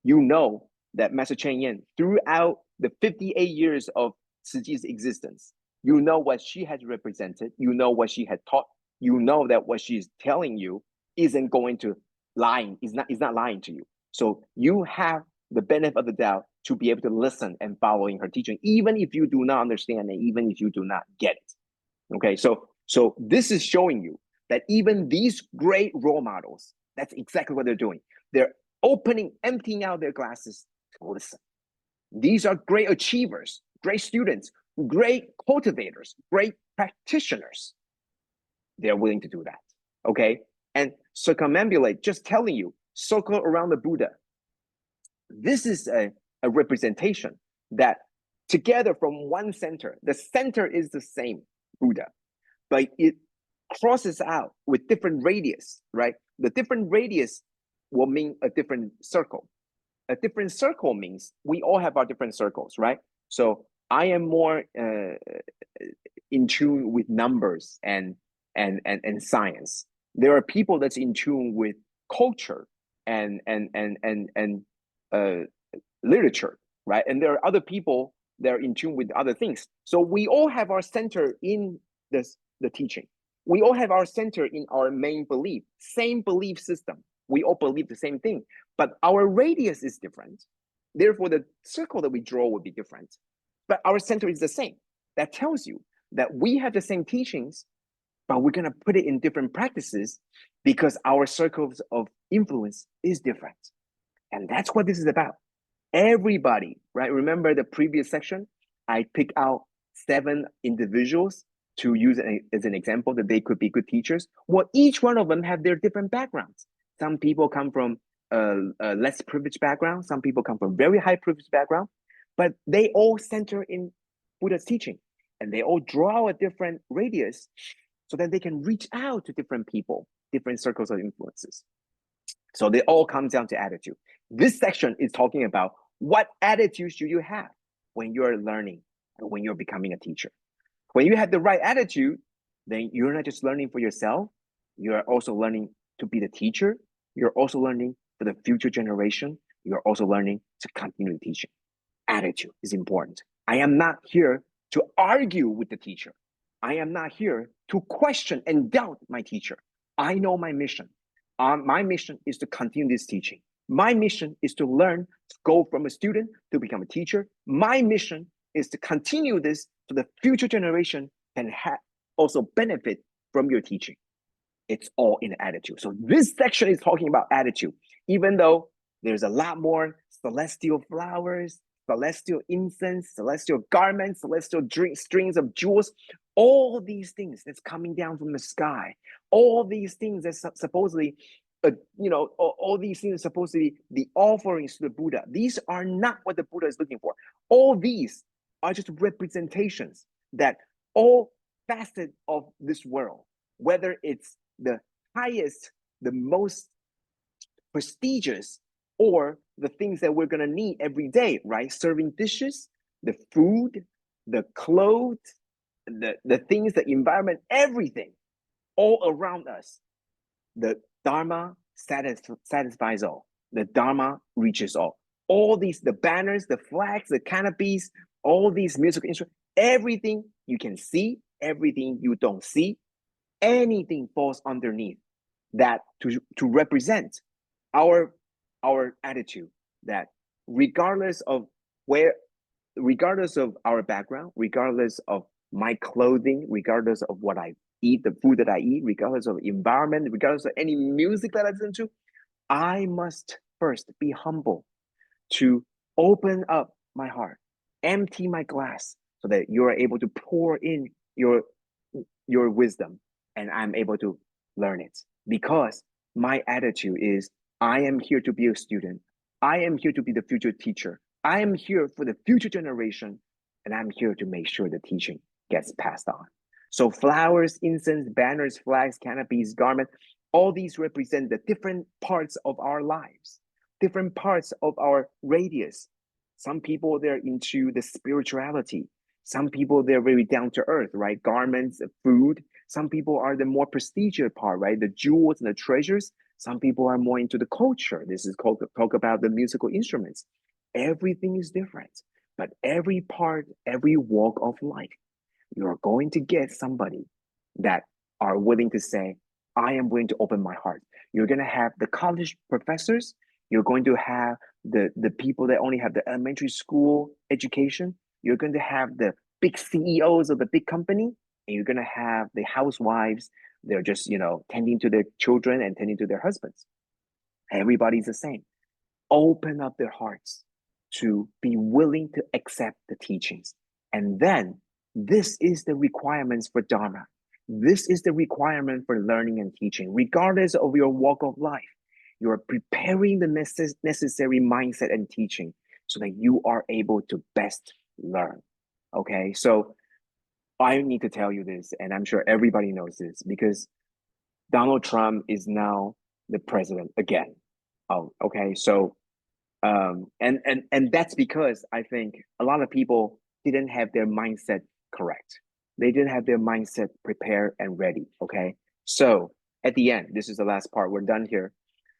You know that Master Cheng Yen, throughout the 58 years of Tzu Chi's existence, you know what she has represented, you know what she had taught, you know that what she's telling you isn't going to lying, is not lying to you. So you have the benefit of the doubt to be able to listen and following her teaching, even if you do not understand and even if you do not get it. Okay, so this is showing you that even these great role models, that's exactly what they're doing. They're emptying out their glasses to listen. These are great achievers, great students, great cultivators, great practitioners. They're willing to do that, okay? And circumambulate, just telling you, circle around the Buddha. This is a representation that together from one center, the center is the same Buddha, but it crosses out with different radius, right? The different radius will mean a different circle. A different circle means we all have our different circles, right? So I am more in tune with numbers and science. There are people that's in tune with culture and literature, right? And there are other people that are in tune with other things. So we all have our center in the teaching. We all have our center in our main belief, same belief system. We all believe the same thing, but our radius is different. Therefore, the circle that we draw would be different, but our center is the same. that tells you that we have the same teachings, but we're going to put it in different practices because our circles of influence is different. And that's what this is about. Everybody, right? Remember the previous section? I picked out 7 individuals to use as an example that they could be good teachers. Well, each one of them have their different backgrounds. Some people come from a less privileged background. Some people come from very high privileged background, but they all center in Buddha's teaching, and they all draw a different radius so that they can reach out to different people, different circles of influences. So they all come down to attitude. This section is talking about what attitude should you have when you're learning and when you're becoming a teacher. When you have the right attitude, then you're not just learning for yourself, you're also learning to be the teacher. You're also learning for the future generation. You're also learning to continue teaching. Attitude is important. I am not here to argue with the teacher. I am not here to question and doubt my teacher. I know my mission. My mission is to continue this teaching. My mission is to learn to go from a student to become a teacher. My mission is to continue this so the future generation can also benefit from your teaching. It's all in attitude. So this section is talking about attitude, even though there's a lot more celestial flowers, celestial incense, celestial garments, celestial strings of jewels, all these things that's coming down from the sky, all these things that supposedly, all these things are supposed to be the offerings to the Buddha. These are not what the Buddha is looking for. All these are just representations that all facets of this world, whether it's the highest, the most prestigious, or the things that we're going to need every day, right? Serving dishes, the food, the clothes, the things, the environment, everything all around us. The Dharma satisfies all. The Dharma reaches all. All these, the banners, the flags, the canopies, all these musical instruments, everything you can see, everything you don't see, anything falls underneath that to represent our attitude, that regardless of our background, regardless of my clothing, regardless of what I eat, the food that I eat, regardless of environment, regardless of any music that I listen to, I must first be humble to open up my heart, empty my glass so that you are able to pour in your wisdom and I'm able to learn it. Because my attitude is, I am here to be a student. I am here to be the future teacher. I am here for the future generation, and I'm here to make sure the teaching gets passed on. So flowers, incense, banners, flags, canopies, garments, all these represent the different parts of our lives, different parts of our radius. Some people, they're into the spirituality. Some people, they're very down to earth, right? Garments, food. Some people are the more prestigious part, right? The jewels and the treasures. Some people are more into the culture. This is talk about the musical instruments. Everything is different, but every part, every walk of life, you're going to get somebody that are willing to say, I am willing to open my heart. You're going to have the college professors. You're going to have the people that only have the elementary school education. You're going to have the big CEOs of the big company, and you're going to have the housewives. They're just, tending to their children and tending to their husbands. Everybody's the same. Open up their hearts to be willing to accept the teachings. And then this is the requirements for Dharma. This is the requirement for learning and teaching, regardless of your walk of life. You're preparing the necessary mindset and teaching so that you are able to best learn. Okay, so I need to tell you this, and I'm sure everybody knows this, because Donald Trump is now the president again. Oh, okay, so and that's because I think a lot of people didn't have their mindset correct. They didn't have their mindset prepared and ready. Okay, so at the end, this is the last part. We're done here.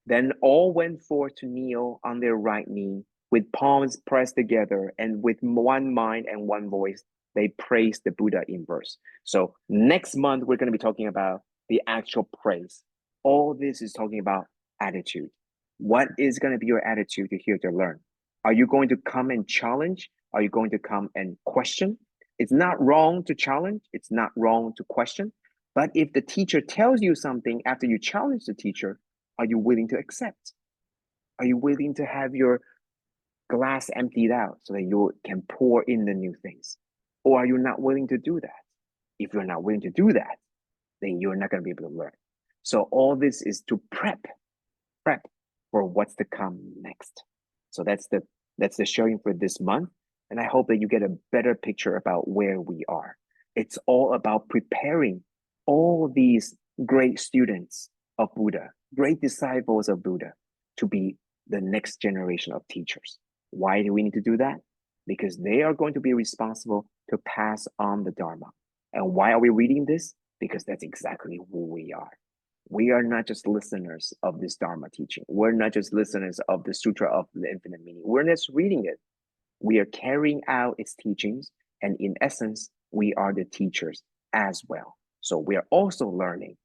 Then all went forth to kneel on their right knee, with palms pressed together, and with one mind and one voice, they praised the Buddha in verse. So next month, we're going to be talking about the actual praise. All this is talking about attitude. What is going to be your attitude to here to learn? Are you going to come and challenge? Are you going to come and question? It's not wrong to challenge. It's not wrong to question. But if the teacher tells you something after you challenge the teacher, are you willing to accept? Are you willing to have your glass emptied out so that you can pour in the new things? Or are you not willing to do that? If you're not willing to do that, then you're not going to be able to learn. So all this is to prep for what's to come next. So that's the sharing for this month. And I hope that you get a better picture about where we are. It's all about preparing all these great students of Buddha, great disciples of Buddha, to be the next generation of teachers. Why do we need to do that? Because they are going to be responsible to pass on the Dharma. And why are we reading this? Because that's exactly who we are. We are not just listeners of this Dharma teaching. We're not just listeners of the Sutra of the Infinite Meaning. We're not just reading it. We are carrying out its teachings. And in essence, we are the teachers as well. So we are also learning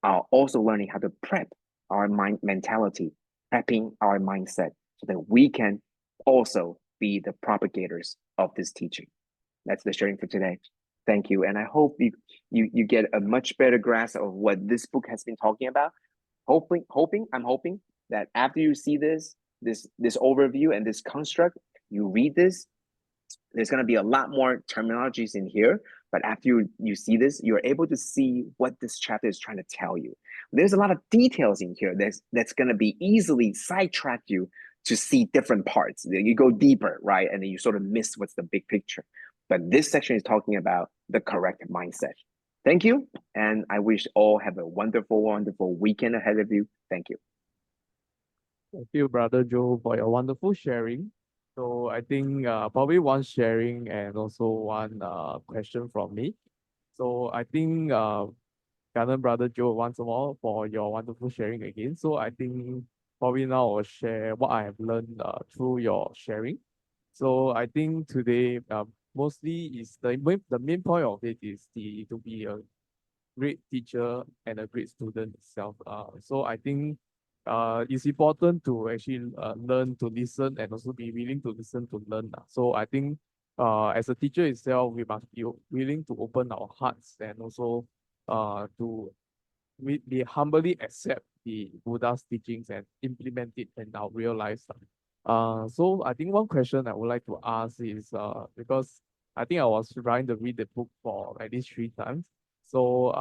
how to prep our mentality, prepping our mindset so that we can also be the propagators of this teaching. That's the sharing for today. Thank you. And I hope you get a much better grasp of what this book has been talking about. I'm hoping that after you see this overview and this construct, you read this, there's going to be a lot more terminologies in here. But after you see this, you're able to see what this chapter is trying to tell you. There's a lot of details in here that's going to be easily sidetrack you to see different parts. You go deeper, right? And then you sort of miss what's the big picture. But this section is talking about the correct mindset. Thank you. And I wish all have a wonderful, wonderful weekend ahead of you. Thank you. Thank you, Brother Joe, for your wonderful sharing. So I think probably one sharing and also one question from me. So I think Canon Brother Joe once more for your wonderful sharing again. So I think probably now I'll share what I have learned through your sharing. So I think today mostly is the main point of it is to be a great teacher and a great student itself. So I think it's important to actually learn to listen and also be willing to listen to learn. So I think as a teacher itself, we must be willing to open our hearts and also to we humbly accept the Buddha's teachings and implement it in our real lives. So I think one question I would like to ask is because I think I was trying to read the book for at least 3 times. So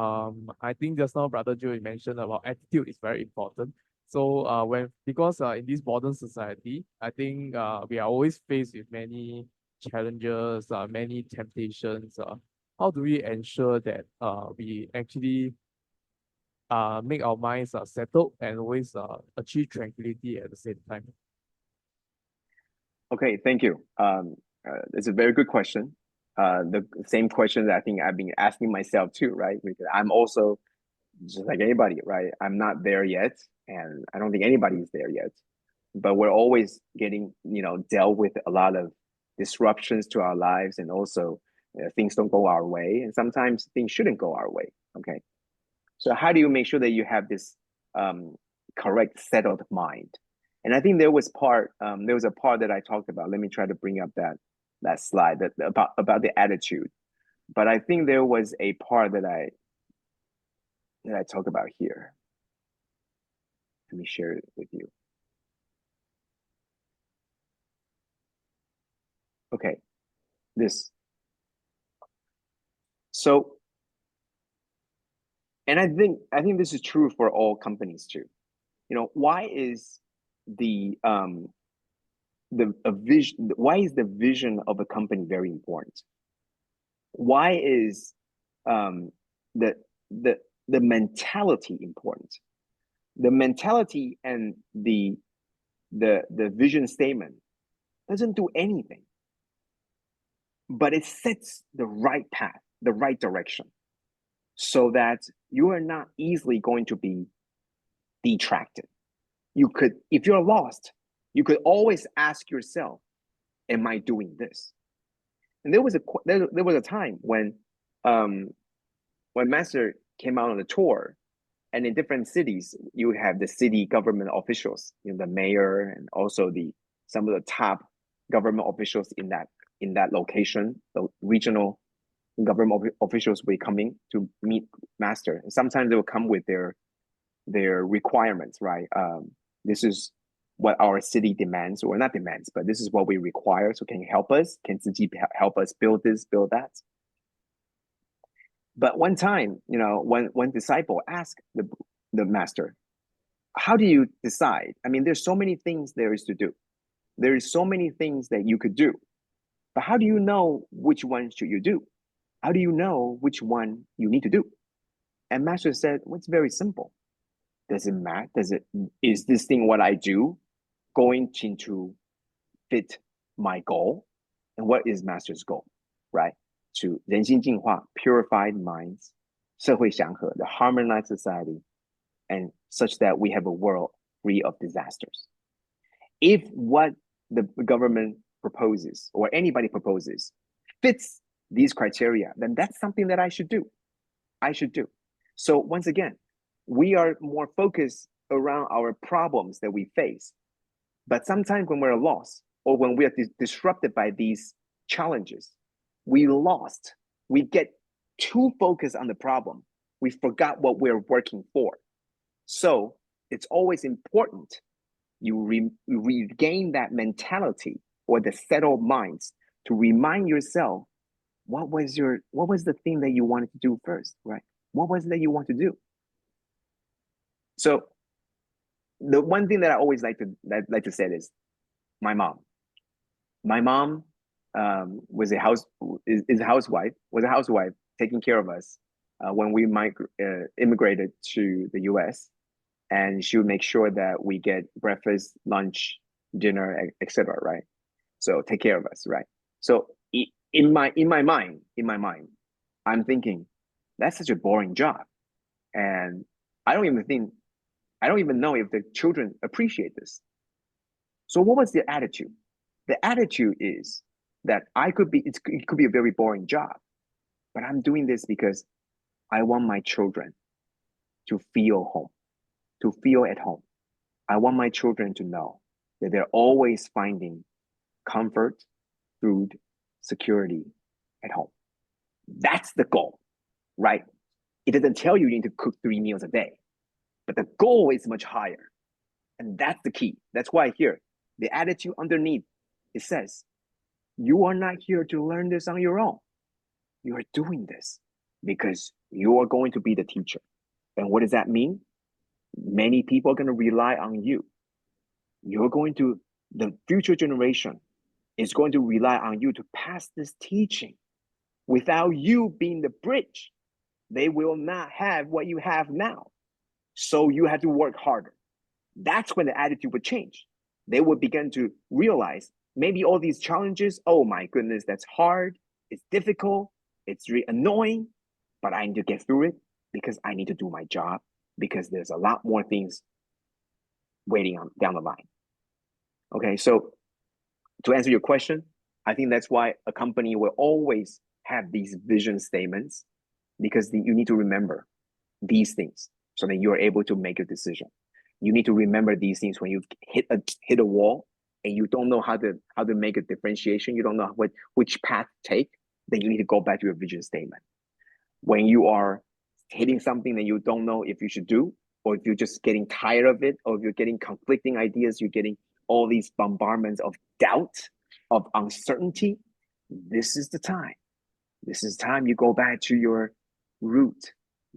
I think just now Brother Joe mentioned about attitude is very important. So because in this modern society, I think we are always faced with many challenges, many temptations. How do we ensure that we actually make our minds settled and always achieve tranquility at the same time? Okay, thank you. It's a very good question. The same question that I think I've been asking myself too, right? Because I'm also just like anybody, right? I'm not there yet, and I don't think anybody is there yet. But we're always getting, dealt with a lot of disruptions to our lives, and also things don't go our way, and sometimes things shouldn't go our way. Okay, so how do you make sure that you have this correct settled mind? And I think there was a part that I talked about. Let me try to bring up that slide about the attitude. But I think there was a part that I talk about here. Let me share it with you. Okay, this. So, and I think this is true for all companies too. Why is the vision? Why is the vision of a company very important? Why is the mentality important? The mentality and the vision statement doesn't do anything, but it sets the right path, the right direction, so that you are not easily going to be detracted. If you're lost, you could always ask yourself, am I doing this? And there was a time when Master came out on the tour, and in different cities, you have the city government officials, the mayor, and also some of the top government officials in that location, the regional government officials will be coming to meet master. Sometimes they will come with their requirements, right? This is what our city demands, or not demands, but this is what we require. So can you help us? Can Tzu help us build this, build that? But one time, one disciple asked the master, how do you decide? I mean, there's so many things there is to do. There is so many things that you could do. But how do you know which one should you do? How do you know which one you need to do? And master said, well, it's very simple. Does it matter? Is this thing what I do going to fit my goal? And what is master's goal, right? To 人心净化, purified minds, 社会祥和, the harmonized society, and such that we have a world free of disasters. If what the government proposes or anybody proposes fits these criteria, then that's something that I should do. So once again, we are more focused around our problems that we face. But sometimes when we're lost or when we are disrupted by these challenges, we get too focused on the problem. We forgot what we're working for. So it's always important you regain that mentality or the settled minds to remind yourself, what was the thing that you wanted to do first, right? What was it that you want to do? So the one thing that I always like to say is my mom. My mom was a housewife taking care of us when we immigrated to the US, and she would make sure that we get breakfast, lunch, dinner, etc. Right? So take care of us, right? So in my mind, I'm thinking that's such a boring job, and I don't even know if the children appreciate this. So what was the attitude? The attitude is that it could be a very boring job, but I'm doing this because I want my children to feel at home. I want my children to know that they're always finding comfort, food, security at home. That's the goal, right? It doesn't tell you need to cook 3 meals a day, but the goal is much higher. And that's the key. That's why here, the attitude underneath, it says, you are not here to learn this on your own. You are doing this because you are going to be the teacher. And what does that mean? Many people are going to rely on you. The future generation is going to rely on you to pass this teaching. Without you being the bridge, they will not have what you have now. So you have to work harder. That's when the attitude would change. They would begin to realize maybe all these challenges, oh my goodness, that's hard, it's difficult, it's really annoying, but I need to get through it because I need to do my job, because there's a lot more things waiting down the line. Okay, so to answer your question, I think that's why a company will always have these vision statements, because you need to remember these things so that you're able to make a decision. You need to remember these things when you hit a wall and you don't know how to make a differentiation. You don't know which path to take. Then you need to go back to your vision statement. When you are hitting something that you don't know if you should do, or if you're just getting tired of it, or if you're getting conflicting ideas, you're getting all these bombardments of doubt, of uncertainty, this is the time. This is time you go back to your root.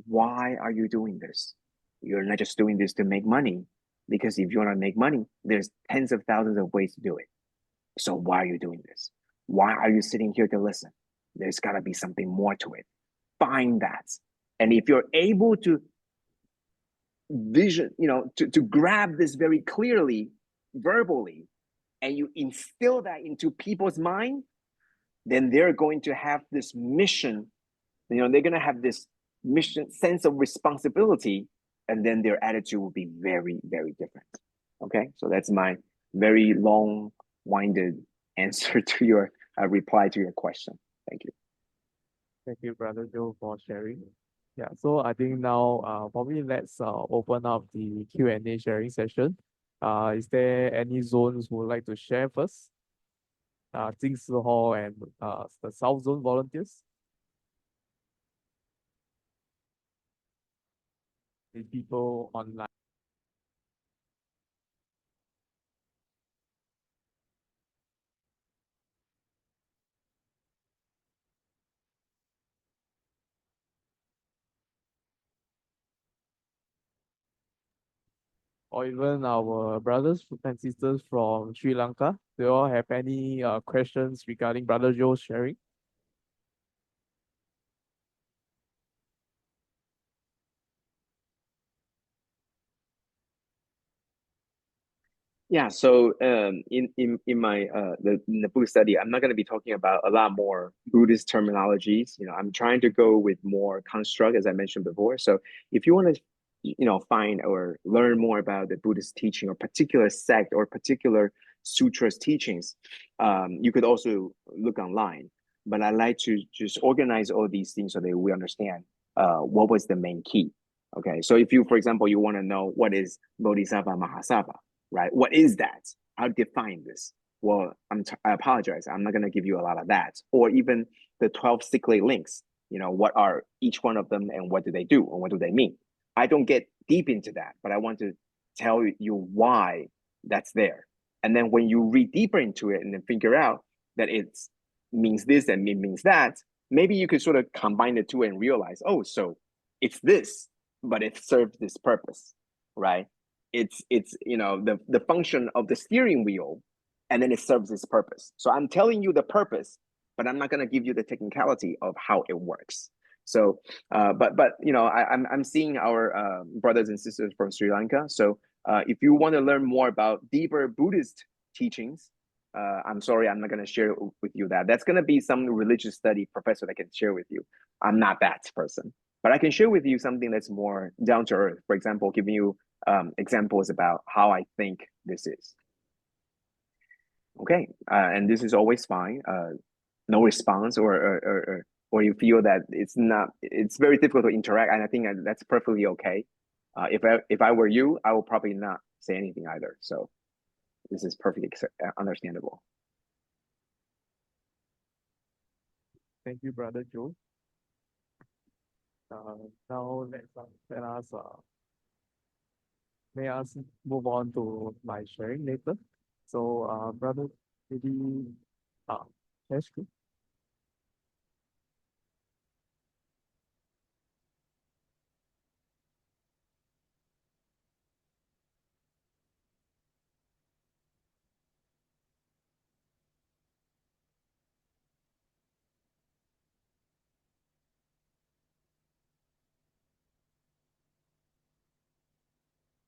Why are you doing this? You're not just doing this to make money, because if you want to make money, there's tens of thousands of ways to do it. So why are you doing this? Why are you sitting here to listen? There's got to be something more to it. Find that. And if you're able to to grab this very clearly, verbally, and you instill that into people's mind, then they're going to have this mission. They're going to have this mission, sense of responsibility, and then their attitude will be very, very different. Okay, so that's my very long-winded answer to your reply to your question. Thank you. Thank you, Brother Joe, for sharing. Yeah, so I think now probably let's open up the Q&A sharing session. Is there any zones who would like to share first? Jingsi Hall and the South Zone volunteers. the people online. Or even our brothers and sisters from Sri Lanka. Do you all have any questions regarding Brother Joe's sharing? Yeah, so in my in the book study, I'm not going to be talking about a lot more Buddhist terminologies. I'm trying to go with more construct, as I mentioned before. So if you want to, find or learn more about the Buddhist teaching or particular sect or particular sutras teachings, you could also look online. But I like to just organize all these things so that we understand what was the main key. Okay, so if you, for example, you want to know what is Bodhisattva Mahasattva, right? What is that? How to define this? Well, I apologize. I'm not going to give you a lot of that. Or even the 12 cyclic links, what are each one of them and what do they do and what do they mean? I don't get deep into that, but I want to tell you why that's there. And then when you read deeper into it and then figure out that it means this and it means that, maybe you could sort of combine the two and realize, oh, so it's this, but it serves this purpose, right? It's the function of the steering wheel, and then it serves its purpose. So I'm telling you the purpose, but I'm not going to give you the technicality of how it works. So but I'm seeing our brothers and sisters from Sri Lanka. So if you want to learn more about deeper Buddhist teachings, I'm sorry, I'm not going to share with you that. That's going to be some religious study professor that can share with you. I'm not that person, but I can share with you something that's more down to earth. For example, giving you examples about how I think this is. Okay, and this is always fine. No response, or you feel that it's very difficult to interact, and I think that's perfectly okay. If I were you, I would probably not say anything either. So this is perfectly understandable. Thank you, Brother Joe. Now let us move on to my sharing later. So, brother, maybe share screen.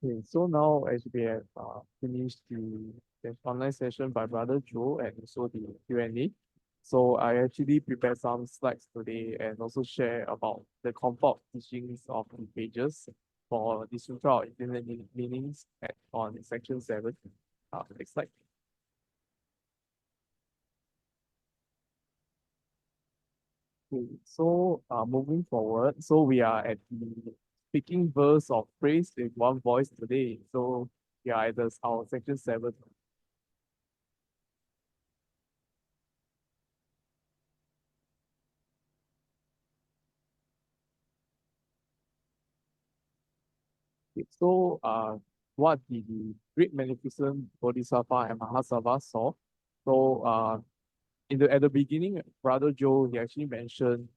Okay, so now as we have finished the online session by Brother Joe and also the Q&A, so I actually prepared some slides today and also share about the comfort teachings of the pages for the Sutra of Infinite Meanings on section 7. Next slide. Okay, so moving forward, so we are at the speaking verse of praise with one voice today. So yeah, it is our section 7. Okay, so what did the great magnificent Bodhisattva and Mahasattva saw? So at the beginning, Brother Joe he actually mentioned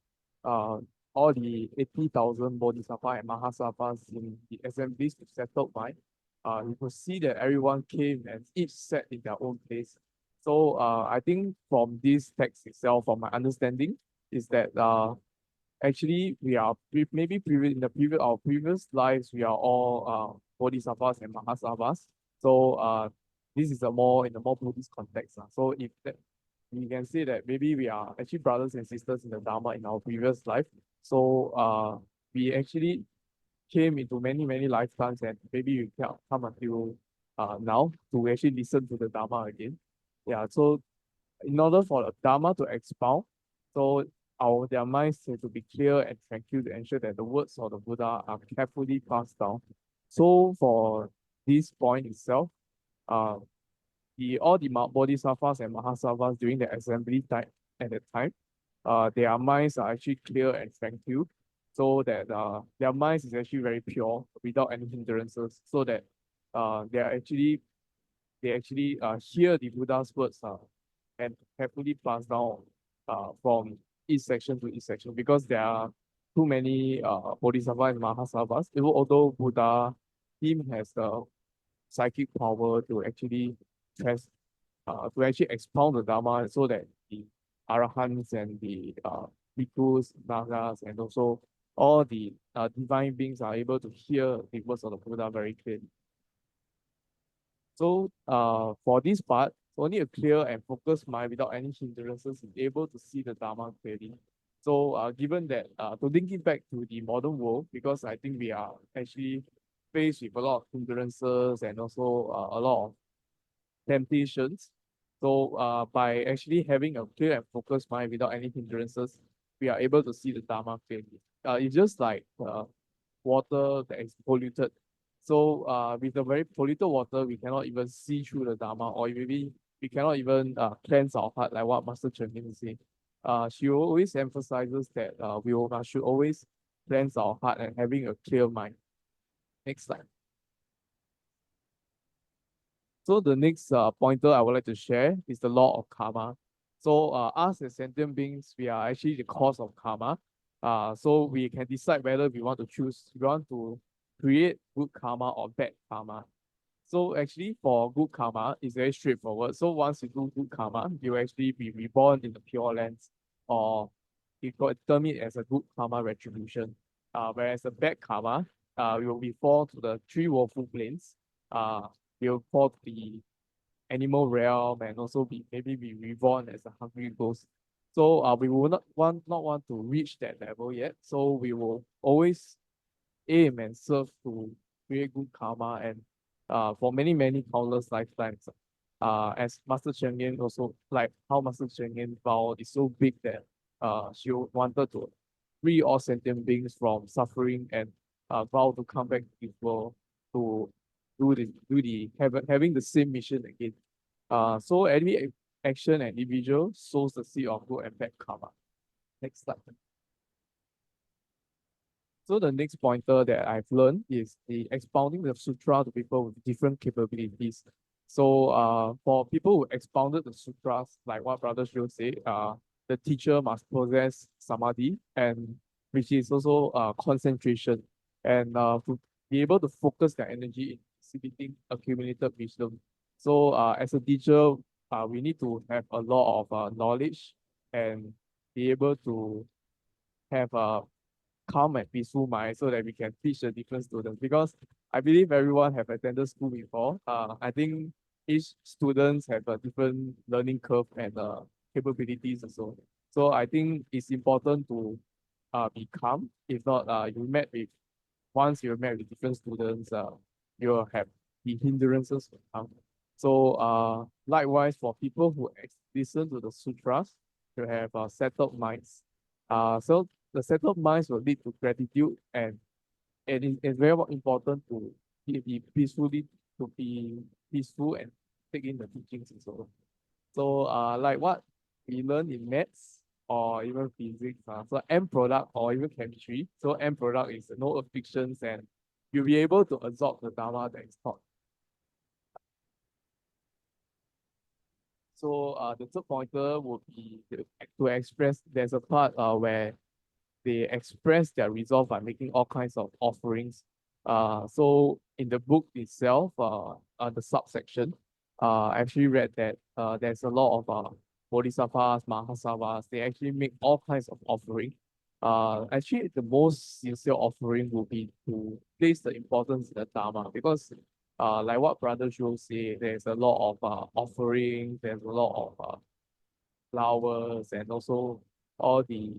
uh all the 80,000 Bodhisattva and Mahasattvas in the assemblies to settled by. You could see that everyone came and each sat in their own place. So I think from this text itself, from my understanding, is that actually we are maybe previous in the previous our previous lives we are all Bodhisattvas and Mahasattvas. So this is a more in a more Buddhist context. So if that we can say that maybe we are actually brothers and sisters in the Dharma in our previous life. So we actually came into many lifetimes and maybe we can come until now to actually listen to the Dharma again. Yeah, so in order for the Dharma to expound, so their minds have to be clear and tranquil to ensure that the words of the Buddha are carefully passed down. So for this point itself, uh, all the Bodhisattvas and Mahasattvas during the assembly time at that time, their minds are actually clear and tranquil. so that their minds is actually very pure without any hindrances, so that they actually hear the Buddha's words and carefully pass down from each section to each section, because there are too many bodhisattvas and mahasattvas. Even although Buddha him has the psychic power to actually expound the Dharma, so that the arahants and the bhikkhus, nagas, and also all the divine beings are able to hear the words of the Buddha very clearly. So for this part, only a clear and focused mind without any hindrances is able to see the Dharma clearly. So given that, to link it back to the modern world, because I think we are actually faced with a lot of hindrances and also a lot of temptations. So by actually having a clear and focused mind without any hindrances, we are able to see the Dharma clearly. It's just like water that is polluted. So with the very polluted water, we cannot even see through the Dharma, or maybe we cannot even cleanse our heart, like what Master Chen Yin say. She always emphasizes that should always cleanse our heart and having a clear mind. Next slide. So the next pointer I would like to share is the law of karma. So us as sentient beings, we are actually the cause of karma. So we can decide whether we want to create good karma or bad karma. So actually for good karma, it's very straightforward. So once you do good karma, you actually be reborn in the pure lands, or you could term it as a good karma retribution. Whereas the bad karma, we will be fall to the three woeful planes. We'll fall to the animal realm, and also maybe be reborn as a hungry ghost. So we will not want to reach that level yet. So we will always aim and serve to create good karma, and for many countless lifetimes. As Master Cheng Yen also, like how Master Cheng Yen vow is so big that she wanted to free all sentient beings from suffering, and vow to come back to this world to having the same mission again. So every action and individual sows the seed of good and bad karma. Next slide. So the next pointer that I've learned is the expounding the sutra to people with different capabilities. So for people who expounded the sutras, like what Brother Shio say, the teacher must possess samadhi, and which is also concentration, and to be able to focus their energy in exhibiting accumulated wisdom. So as a teacher, we need to have a lot of knowledge, and be able to have a calm and peaceful mind, so that we can teach the different students, because I believe everyone have attended school before. I think each students have a different learning curve and capabilities also. So I think it's important to be calm. If not, once you met with different students, you'll have the hindrances will come. So likewise for people who listen to the sutras, you have settled minds. So the settled minds will lead to gratitude, and it's very important to be peaceful and take in the teachings and so on. So like what we learn in maths or even physics, so end product or even chemistry. So end product is no afflictions, and you'll be able to absorb the Dharma that is taught. So the third pointer would be to express. There's a part where they express their resolve by making all kinds of offerings. So in the book itself, the subsection, I actually read that there's a lot of bodhisattvas, mahasattvas. They actually make all kinds of offering. Actually, the most sincere offering will be to place the importance in the Dharma, because like what Brother Zhou say, there's a lot of offerings, there's a lot of flowers, and also all the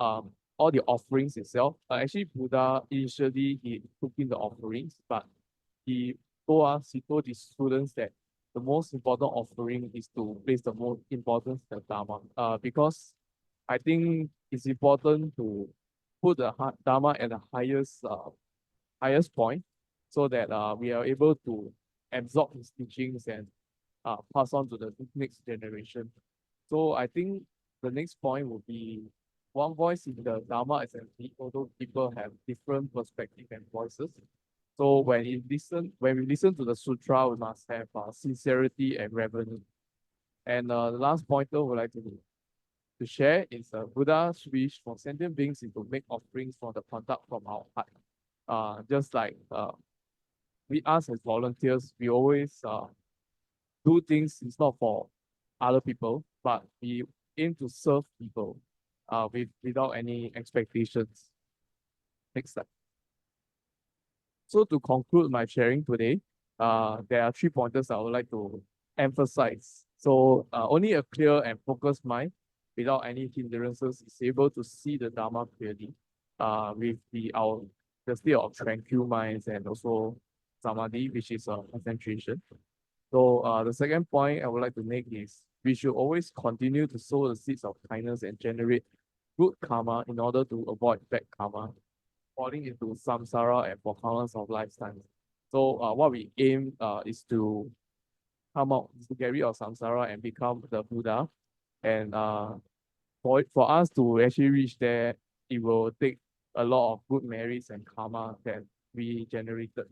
um all the offerings itself. Actually, Buddha initially he took in the offerings, but he told his students that the most important offering is to place the most importance in the Dharma. Because I think it's important to put the Dharma at the highest point, so that we are able to absorb his teachings and pass on to the next generation. So I think the next point would be one voice in the Dharma assembly, although people have different perspectives and voices. So when we listen to the sutra, we must have sincerity and reverence. And the last pointer I would like to share is Buddha's wish for sentient beings is to make offerings for the conduct from our heart. Just like we ask as volunteers, we always do things, it's not for other people, but we aim to serve people without any expectations. Next slide. So to conclude my sharing today, there are 3 pointers I would like to emphasize. So only a clear and focused mind without any hindrances is able to see the Dharma clearly with the state of tranquil minds and also samadhi, which is concentration. So the second point I would like to make is we should always continue to sow the seeds of kindness and generate good karma in order to avoid bad karma, falling into samsara and for countless of lifetimes. So what we aim is to come out, to get rid of samsara and become the Buddha. And for us to actually reach there, it will take a lot of good merits and karma that we generated.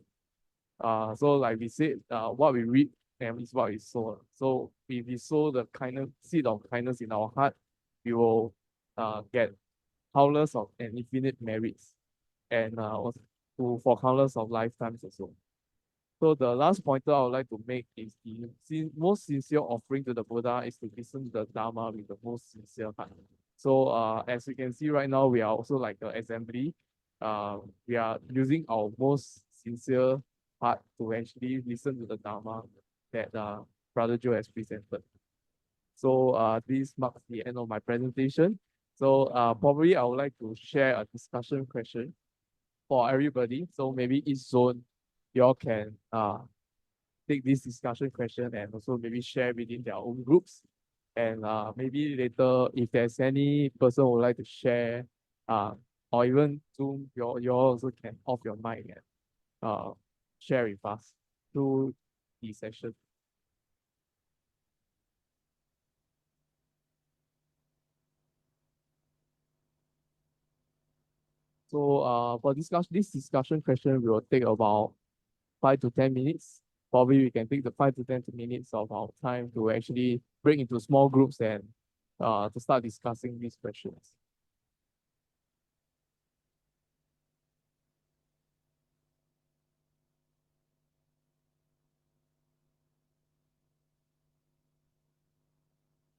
So like we said, what we reap and is what we sow. So if we sow the kindness, seed of kindness in our heart, we will get countless of and infinite merits and also for countless of lifetimes also. So the last pointer I would like to make is the most sincere offering to the Buddha is to listen to the Dharma with the most sincere heart. So as you can see right now, we are also like the assembly. We are using our most sincere heart to actually listen to the Dharma that Brother Joe has presented. So this marks the end of my presentation. So probably I would like to share a discussion question for everybody. So maybe each zone, you all can take this discussion question and also maybe share within their own groups. And maybe later, if there's any person who would like to share, or even Zoom, you all also can off your mic and share with us through the session. So for this discussion question will take about 5 to 10 minutes. Probably we can take the 5 to 10 minutes of our time to actually break into small groups and to start discussing these questions.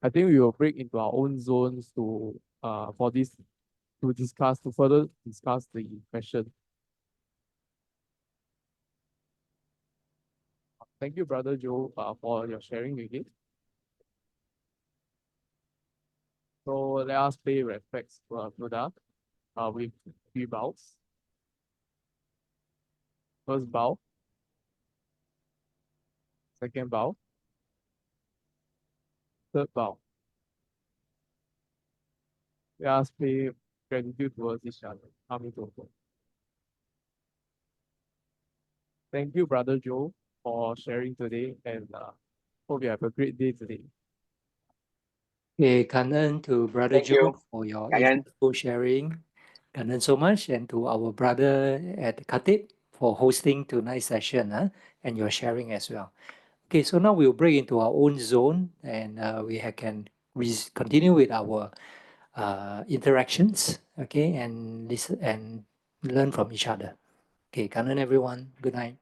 I think we will break into our own zones to for this to further discuss the question. Thank you, Brother Joe, for your sharing again. So let us pay respects to our Buddha with 3 bows. First bow, second bow, third bow. Let us pay gratitude towards each other. Coming to a Thank you, Brother Joe, for sharing today, and hope you have a great day today. Okay, 感恩 to Brother Thank you. Joe for your 感恩。 insightful sharing. 感恩 so much, and to our brother at Khatib for hosting tonight's session and your sharing as well. Okay, so now we'll break into our own zone and we can continue with our interactions, okay, and listen and learn from each other. Okay, 感恩 everyone. Good night.